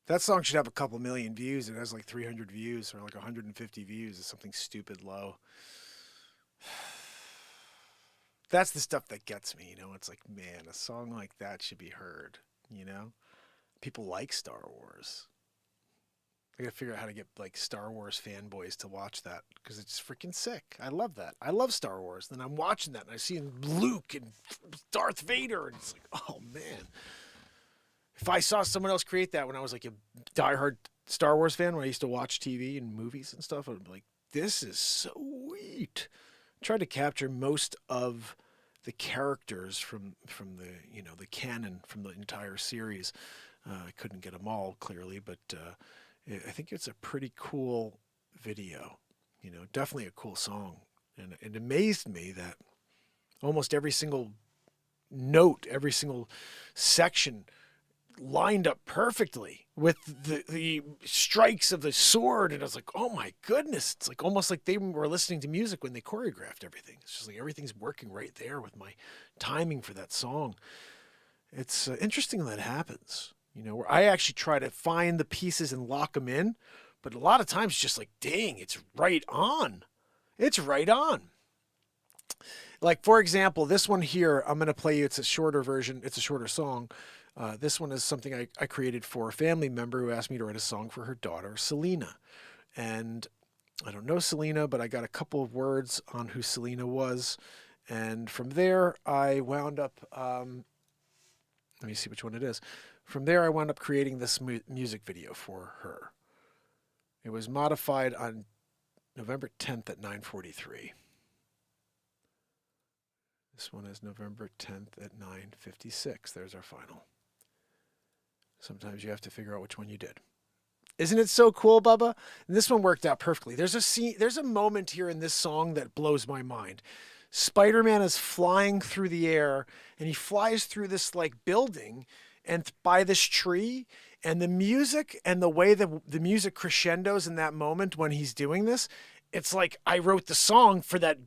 That song should have a couple million views. It has like 300 views or like 150 views. It's something stupid low. That's the stuff that gets me, you know? It's like, man, a song like that should be heard, you know? People like Star Wars. I gotta figure out how to get like Star Wars fanboys to watch that because it's freaking sick. I love that. I love Star Wars. Then I'm watching that and I see Luke and Darth Vader and it's like, oh man. If I saw someone else create that when I was like a diehard Star Wars fan, when I used to watch TV and movies and stuff, I'd be like, this is sweet. I tried to capture most of the characters from the, you know, the canon from the entire series. I couldn't get them all clearly, but I think it's a pretty cool video, you know, definitely a cool song. And it amazed me that almost every single note, every single section lined up perfectly with the strikes of the sword. And I was like, oh my goodness. It's like almost like they were listening to music when they choreographed everything. It's just like everything's working right there with my timing for that song. It's interesting that happens. You know, where I actually try to find the pieces and lock them in, but a lot of times just like, dang, it's right on. It's right on. Like, for example, this one here, I'm going to play you. It's a shorter version. It's a shorter song. This one is something I created for a family member who asked me to write a song for her daughter, Selena. And I don't know Selena, but I got a couple of words on who Selena was. And from there, I wound up, let me see which one it is. From there, I wound up creating this music video for her. It was modified on November 10th at 9:43. This one is November 10th at 9:56. There's our final. Sometimes you have to figure out which one you did. Isn't it so cool, Bubba? And this one worked out perfectly. There's a scene, there's a moment here in this song that blows my mind. Spider-Man is flying through the air, and he flies through this like building and by this tree, and the music and the way the music crescendos in that moment when he's doing this, it's like I wrote the song for that,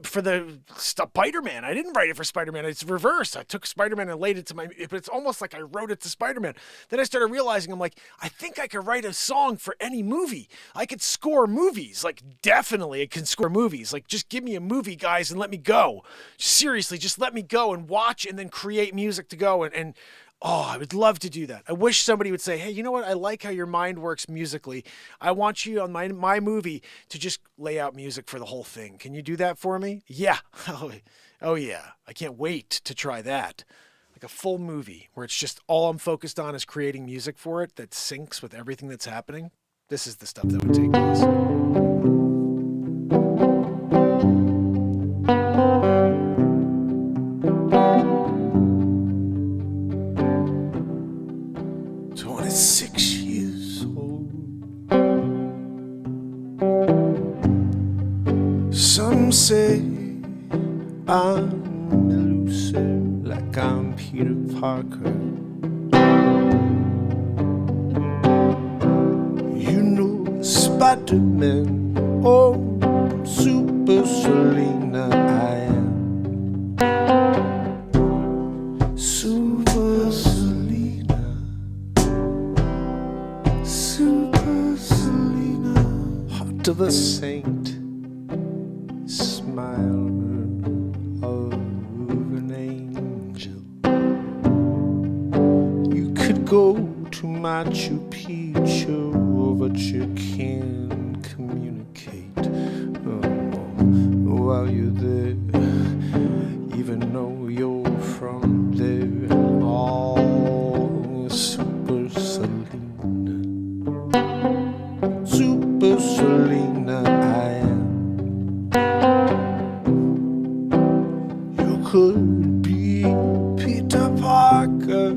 for the Spider-Man. I didn't write it for Spider-Man. It's reversed. I took Spider-Man and laid it to my, but it's almost like I wrote it to Spider-Man. Then I started realizing, I'm like, I think I could write a song for any movie. I could score movies. Like, definitely I can score movies. Like, just give me a movie, guys, and let me go. Seriously, just let me go and watch and then create music to go. And oh, I would love to do that. I wish somebody would say, hey, you know what? I like how your mind works musically. I want you on my movie to just lay out music for the whole thing. Can you do that for me? Yeah. Oh yeah. I can't wait to try that. Like a full movie where it's just all I'm focused on is creating music for it that syncs with everything that's happening. This is the stuff that would take place. 6 years old. Some say I'm elusive, like I'm Peter Parker. You know, Spider-Man, oh, Super Selena, I am. Super Selena, Super Selena, heart of a saint, smile of an angel. You could go to Machu Picchu, but you can't communicate while you're there, even though you're from there. Oh, Super Selena, Super Selena, I am. You could be Peter Parker.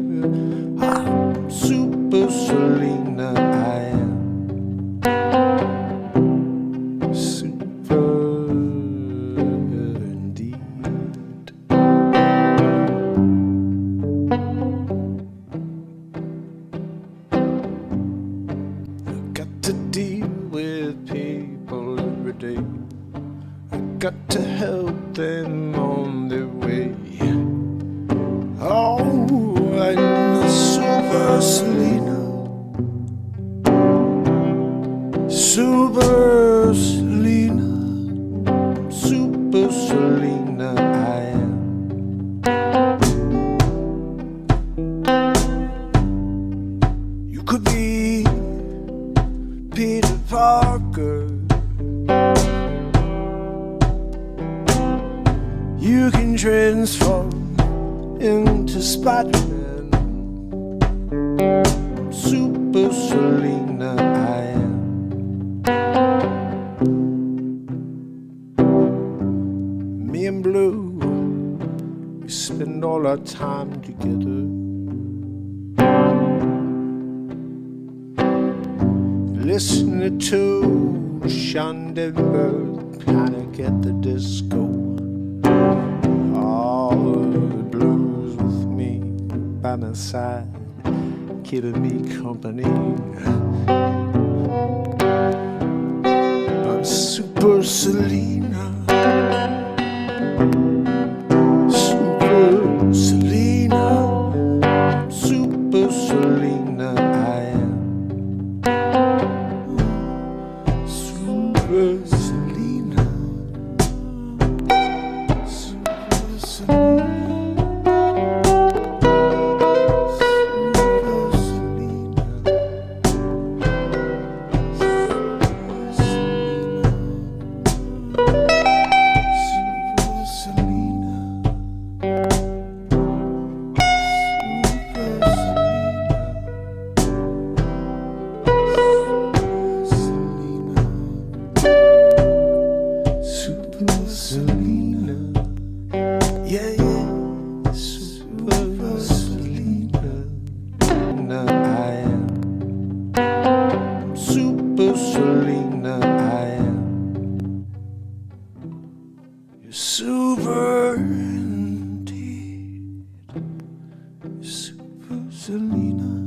I'm Super Selena, I am. Super indeed. Got to deal with people every day. I got to help them on their way. Oh, I'm a Super Selena. Super Selena. Super Selena, I am. You could be Peter Parker. You can transform into Spider-Man. Super Selena, I am. Me and Blue, we spend all our time together. Listening to Sean Denver, Panic at the Disco. All the blues with me by my side, keeping me company. I'm Super Selena. Super Selena. Super Selena, I am. Super Selena. Super Selena. Super indeed. Super Selena.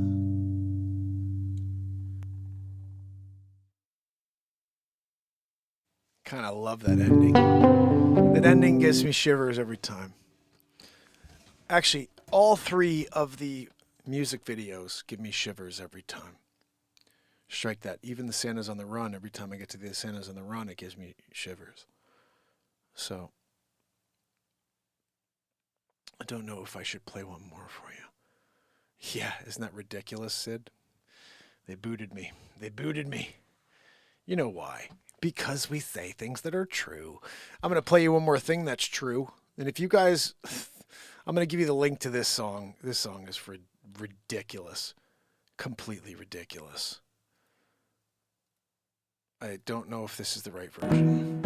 Kind of love that ending. That ending gives me shivers every time. Actually, all three of the music videos give me shivers every time. Strike that. Even the Santa's on the Run, every time I get to the Santa's on the Run, it gives me shivers. So, I don't know if I should play one more for you. Yeah, isn't that ridiculous, Sid? They booted me. They booted me. You know why? Because we say things that are true. I'm going to play you one more thing that's true. And if you guys... I'm going to give you the link to this song. This song is ridiculous. Completely ridiculous. I don't know if this is the right version.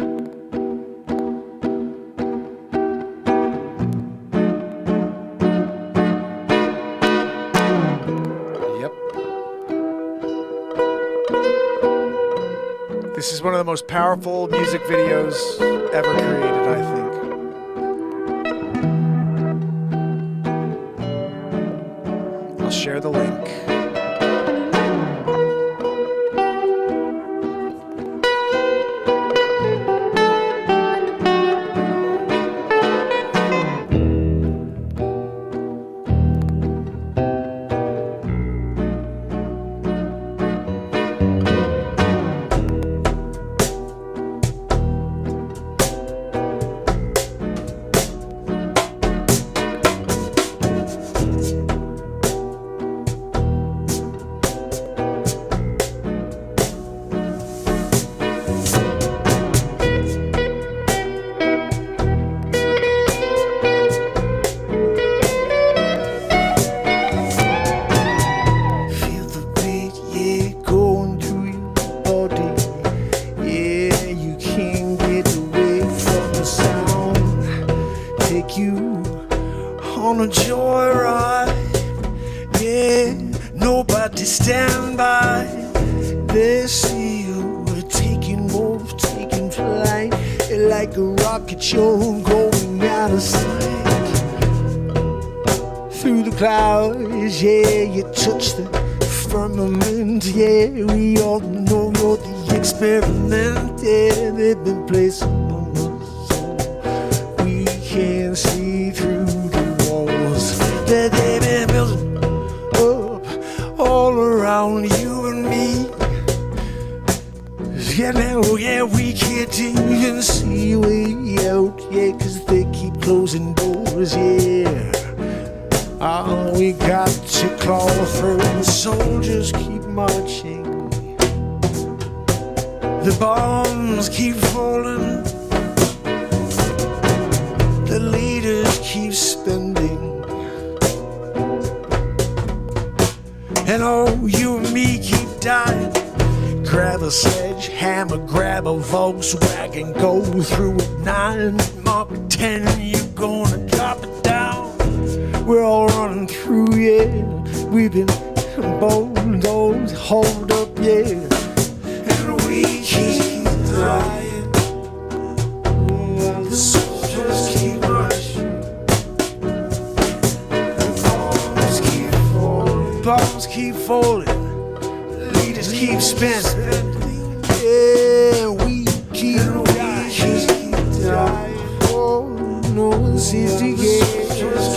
Yep. This is one of the most powerful music videos ever created, I think. I'll share the link. a joyride. Yeah, nobody stand by. They see you taking off, taking flight. Like a rocket, you're going out of sight. Through the clouds, yeah, you touch the firmament. Yeah, we all know you're the experiment. Yeah, they've been placing on us. We can't see through the walls that they've been building up all around you and me. Yeah, now, yeah, we can't even see a way out, yeah, 'cause they keep closing doors, yeah. Oh, we got to claw through, the soldiers keep marching. The bombs keep falling. The leaders keep spending. And oh, you and me keep dying. Grab a sledgehammer, grab a Volkswagen, go through at 9, Mark 10, you're gonna drop it down. We're all running through, yeah. We've been bold, hold up, yeah. And we keep dying. The soldiers keep marching. The bombs keep falling. Bombs keep falling. Leaders keep spinning. Yeah, we keep dying. Oh, no one seems to get.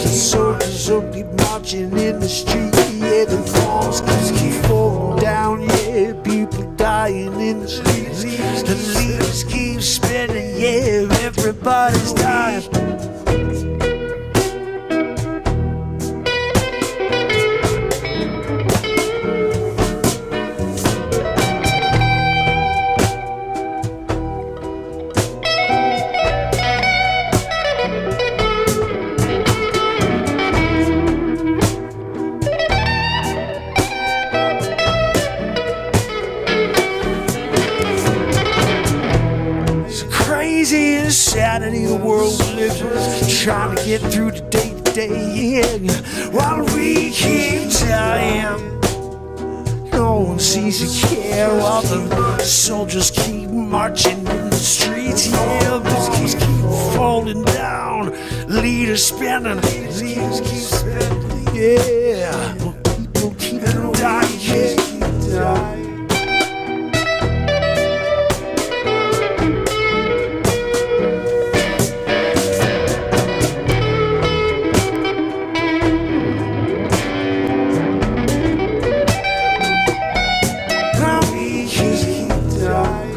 Soldiers will keep marching in the street. Yeah, the bombs keep falling down. Yeah, people dying in the streets. The leaders keep spinning. Yeah, everybody's dying. Crazy insanity the world we live in, trying to get through the day to day, yeah. While we keep dying, no one seems to care. While the soldiers keep marching in the streets, yeah. Bombs keep falling down, leaders spinning, leaders keep spinning, yeah. People keep dying, yeah.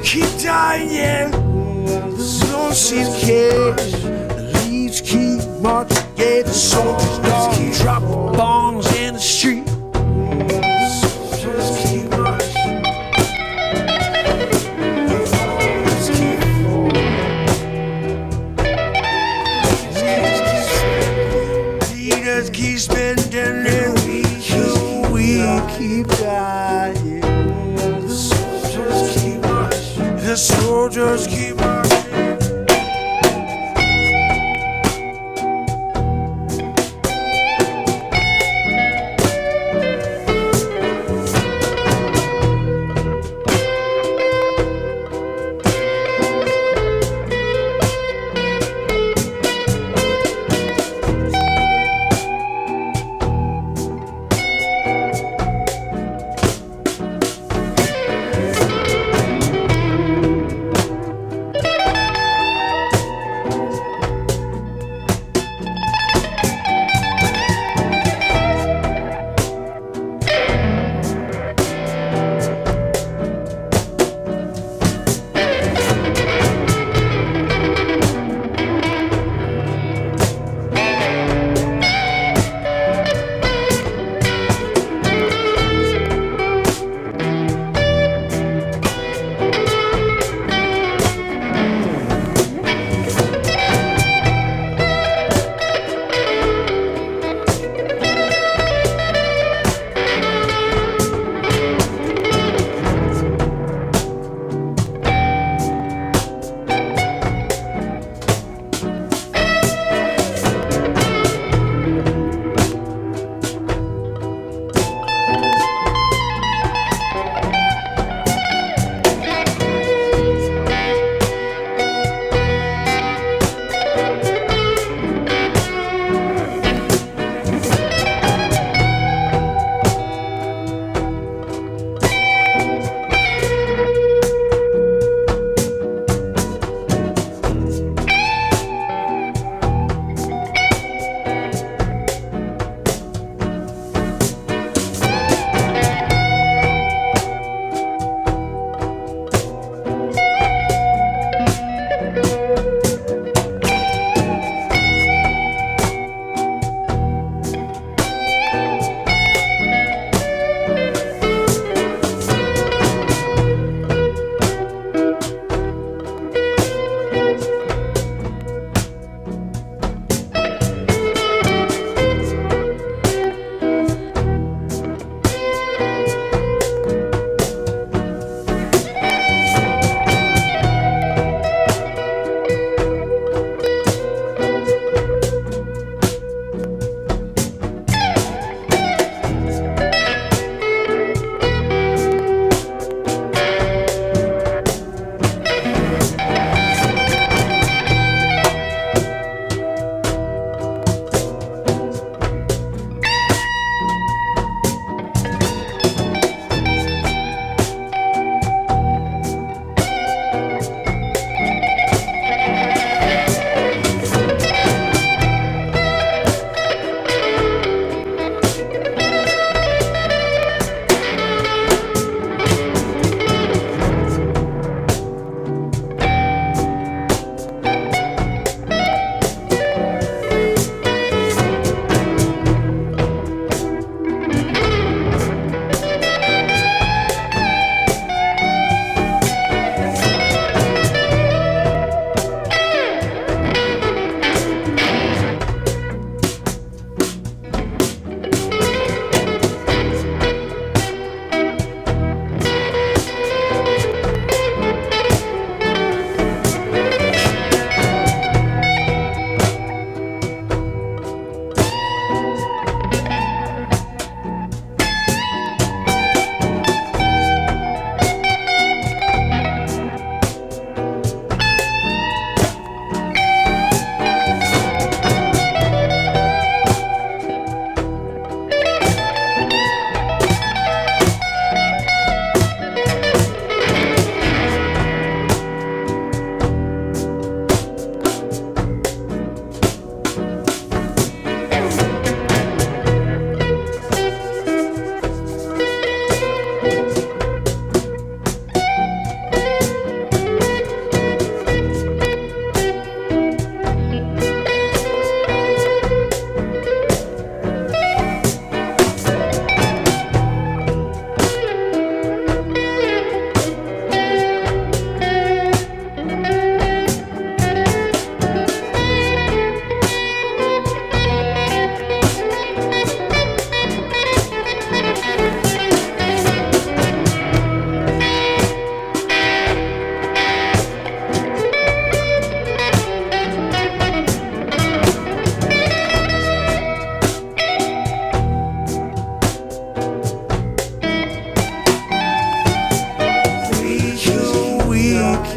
Keep dying, yeah. Don't seem to care. The leaves keep marching, yeah. The soldiers don't drop bombs in the street. The soldiers keep marching. The bombs keep falling. Leaders keep spending their week. We keep dying. The soldiers keep marching. The soldiers keep marching.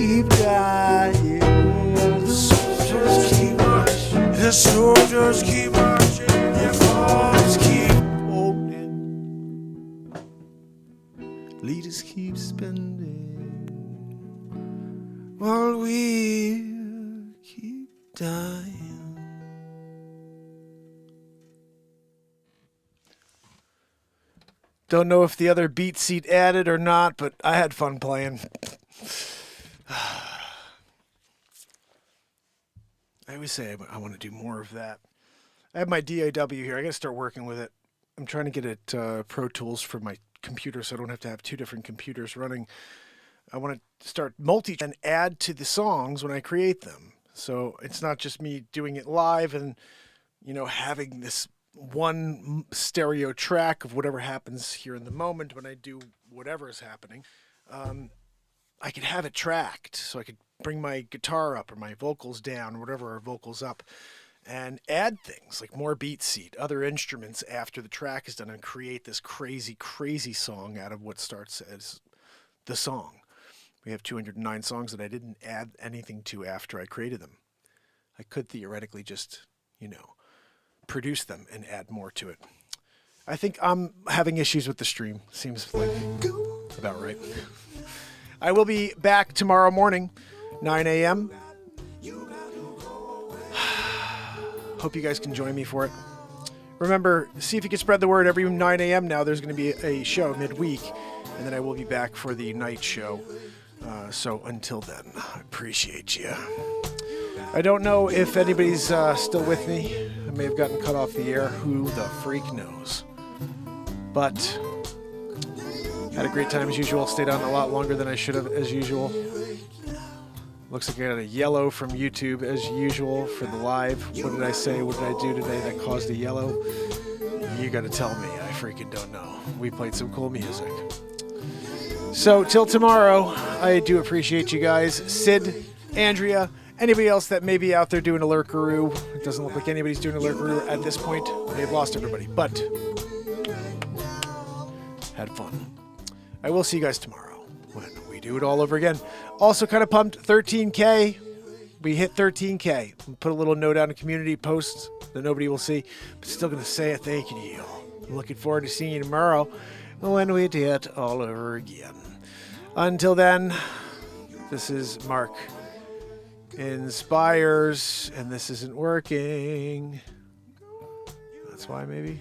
keep dying. The soldiers keep marching. The soldiers keep marching. Their cause keep holding. Leaders keep spending while we keep dying. Don't know if the other BeatSeat added or not, but I had fun playing. I always say I want to do more of that. I have my DAW here. I got to start working with it. I'm trying to get it Pro Tools for my computer so I don't have to have two different computers running. I want to start and add to the songs when I create them. So it's not just me doing it live and, you know, having this one stereo track of whatever happens here in the moment when I do whatever is happening. I could have it tracked, so I could bring my guitar up or my vocals down, or whatever, or vocals up, and add things like more BeatSeat, other instruments after the track is done, and create this crazy, crazy song out of what starts as the song. We have 209 songs that I didn't add anything to after I created them. I could theoretically just, you know, produce them and add more to it. I think I'm having issues with the stream. Seems like about right. I will be back tomorrow morning, 9 a.m. Hope you guys can join me for it. Remember, see if you can spread the word. Every 9 a.m. now there's going to be a show midweek, and then I will be back for the night show. So until then, I appreciate you. I don't know if anybody's still with me. I may have gotten cut off the air. Who the freak knows? But had a great time as usual. Stayed on a lot longer than I should have as usual. Looks like I got a yellow from YouTube as usual for the live. What did I say? What did I do today that caused a yellow? You gotta tell me. I freaking don't know. We played some cool music. So till tomorrow, I do appreciate you guys. Sid, Andrea, anybody else that may be out there doing a lurkaroo. It doesn't look like anybody's doing a lurkaroo at this point. They've lost everybody, but had fun. I will see you guys tomorrow when we do it all over again. Also kind of pumped, 13K. We hit 13K. We'll put a little note out in community posts that nobody will see, but still going to say a thank you to you all. I'm looking forward to seeing you tomorrow when we do it all over again. Until then, this is Mark Inspires, and this isn't working. That's why, maybe.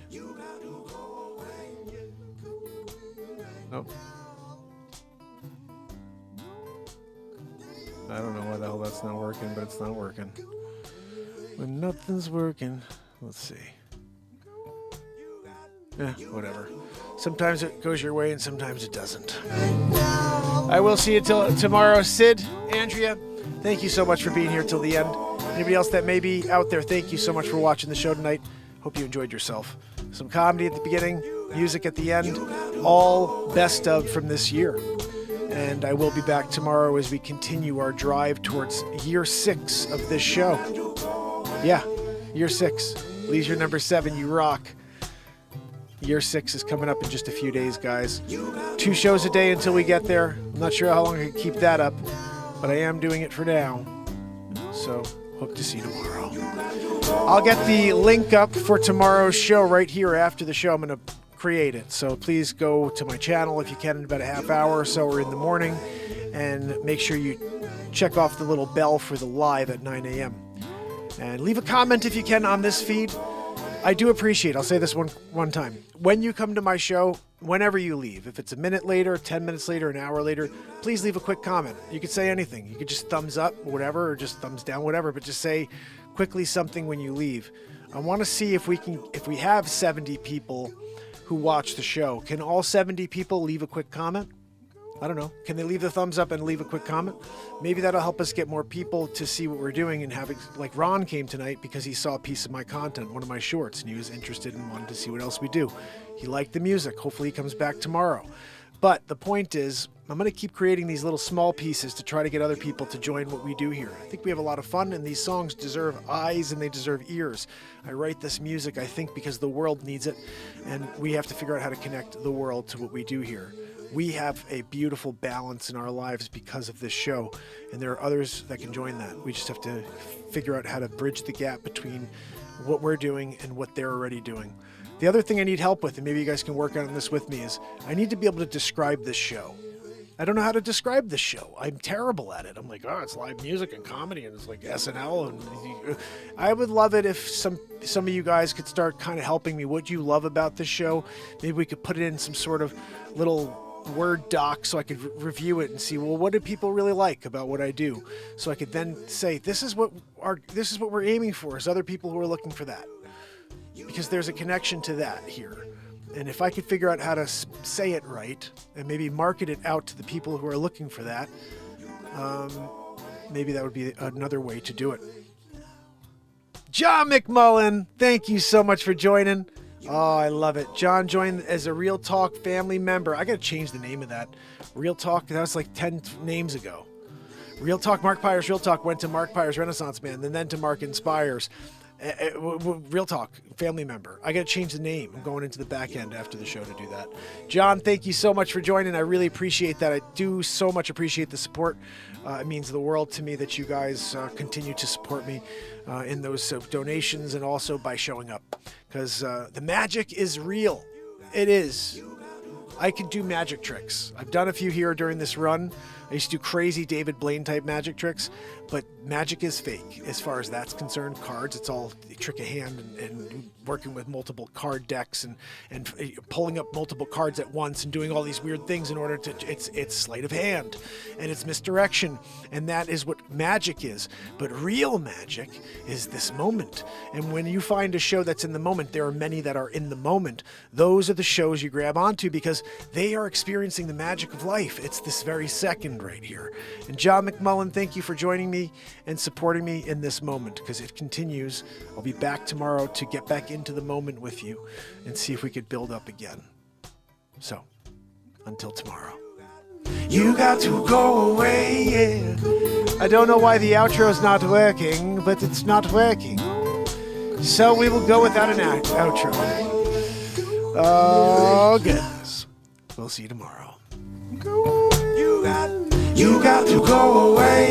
Nope. I don't know why the hell that's not working, but it's not working. When nothing's working, let's see. Whatever. Sometimes it goes your way and sometimes it doesn't. I will see you till tomorrow. Sid, Andrea, thank you so much for being here till the end. Anybody else that may be out there, thank you so much for watching the show tonight. Hope you enjoyed yourself. Some comedy at the beginning, music at the end, all best of from this year. And I will be back tomorrow as we continue our drive towards year 6 of this show. Yeah, year 6. Leisure number 7, you rock. Year 6 is coming up in just a few days, guys. 2 shows a day until we get there. I'm not sure how long I can keep that up, but I am doing it for now. So, hope to see you tomorrow. I'll get the link up for tomorrow's show right here after the show. I'm going to create it. So please go to my channel if you can in about a half hour or so or in the morning, and make sure you check off the little bell for the live at 9 a.m. And leave a comment if you can on this feed. I do appreciate, I'll say this one time. When you come to my show, whenever you leave, if it's a minute later, 10 minutes later, an hour later, please leave a quick comment. You could say anything. You could just thumbs up, whatever, or just thumbs down, whatever, but just say quickly something when you leave. I want to see if we have 70 people who watch the show. Can all 70 people leave a quick comment? I don't know. Can they leave the thumbs up and leave a quick comment? Maybe that'll help us get more people to see what we're doing and have, like Ron came tonight because he saw a piece of my content, one of my shorts, and he was interested and wanted to see what else we do. He liked the music. Hopefully he comes back tomorrow. But the point is, I'm going to keep creating these little small pieces to try to get other people to join what we do here. I think we have a lot of fun, and these songs deserve eyes and they deserve ears. I write this music, I think, because the world needs it, and we have to figure out how to connect the world to what we do here. we have a beautiful balance in our lives because of this show, and there are others that can join that. We just have to figure out how to bridge the gap between what we're doing and what they're already doing. The other thing I need help with, and maybe you guys can work on this with me, is I need to be able to describe this show. I don't know how to describe this show. I'm terrible at it. I'm like, oh, it's live music and comedy, and it's like SNL. And I would love it if some of you guys could start kind of helping me. What you love about this show? Maybe we could put it in some sort of little Word doc so I could review it and see, well, what do people really like about what I do? So I could then say, this is what we're aiming for, is other people who are looking for that. Because there's a connection to that here. And if I could figure out how to say it right and maybe market it out to the people who are looking for that, maybe that would be another way to do it. John McMullen, thank you so much for joining. Oh, I love it. John joined as a Real Talk family member. I got to change the name of that. Real Talk, that was like 10 names ago. Real Talk, Mark Pires, Real Talk went to Mark Pires Renaissance Man, and then to Mark Inspires. Real Talk, family member. I got to change the name. I'm going into the back end after the show to do that. John, thank you so much for joining. I really appreciate that. I do so much appreciate the support. It means the world to me that you guys continue to support me in those donations and also by showing up. Because the magic is real. It is. I can do magic tricks. I've done a few here during this run. I used to do crazy David Blaine type magic tricks, but magic is fake as far as that's concerned. Cards, it's all trick of hand and working with multiple card decks and pulling up multiple cards at once and doing all these weird things in order to, it's sleight of hand and it's misdirection. And that is what magic is. But real magic is this moment. And when you find a show that's in the moment, there are many that are in the moment. Those are the shows you grab onto because they are experiencing the magic of life. It's this very second right here. And John McMullen, thank you for joining me and supporting me in this moment because it continues. I'll be back tomorrow to get back into the moment with you and see if we could build up again. So, until tomorrow. You got to go away, yeah. I don't know why the outro's not working, but it's not working. So we will go without an outro. Oh, goodness. We'll see you tomorrow. You got to go away.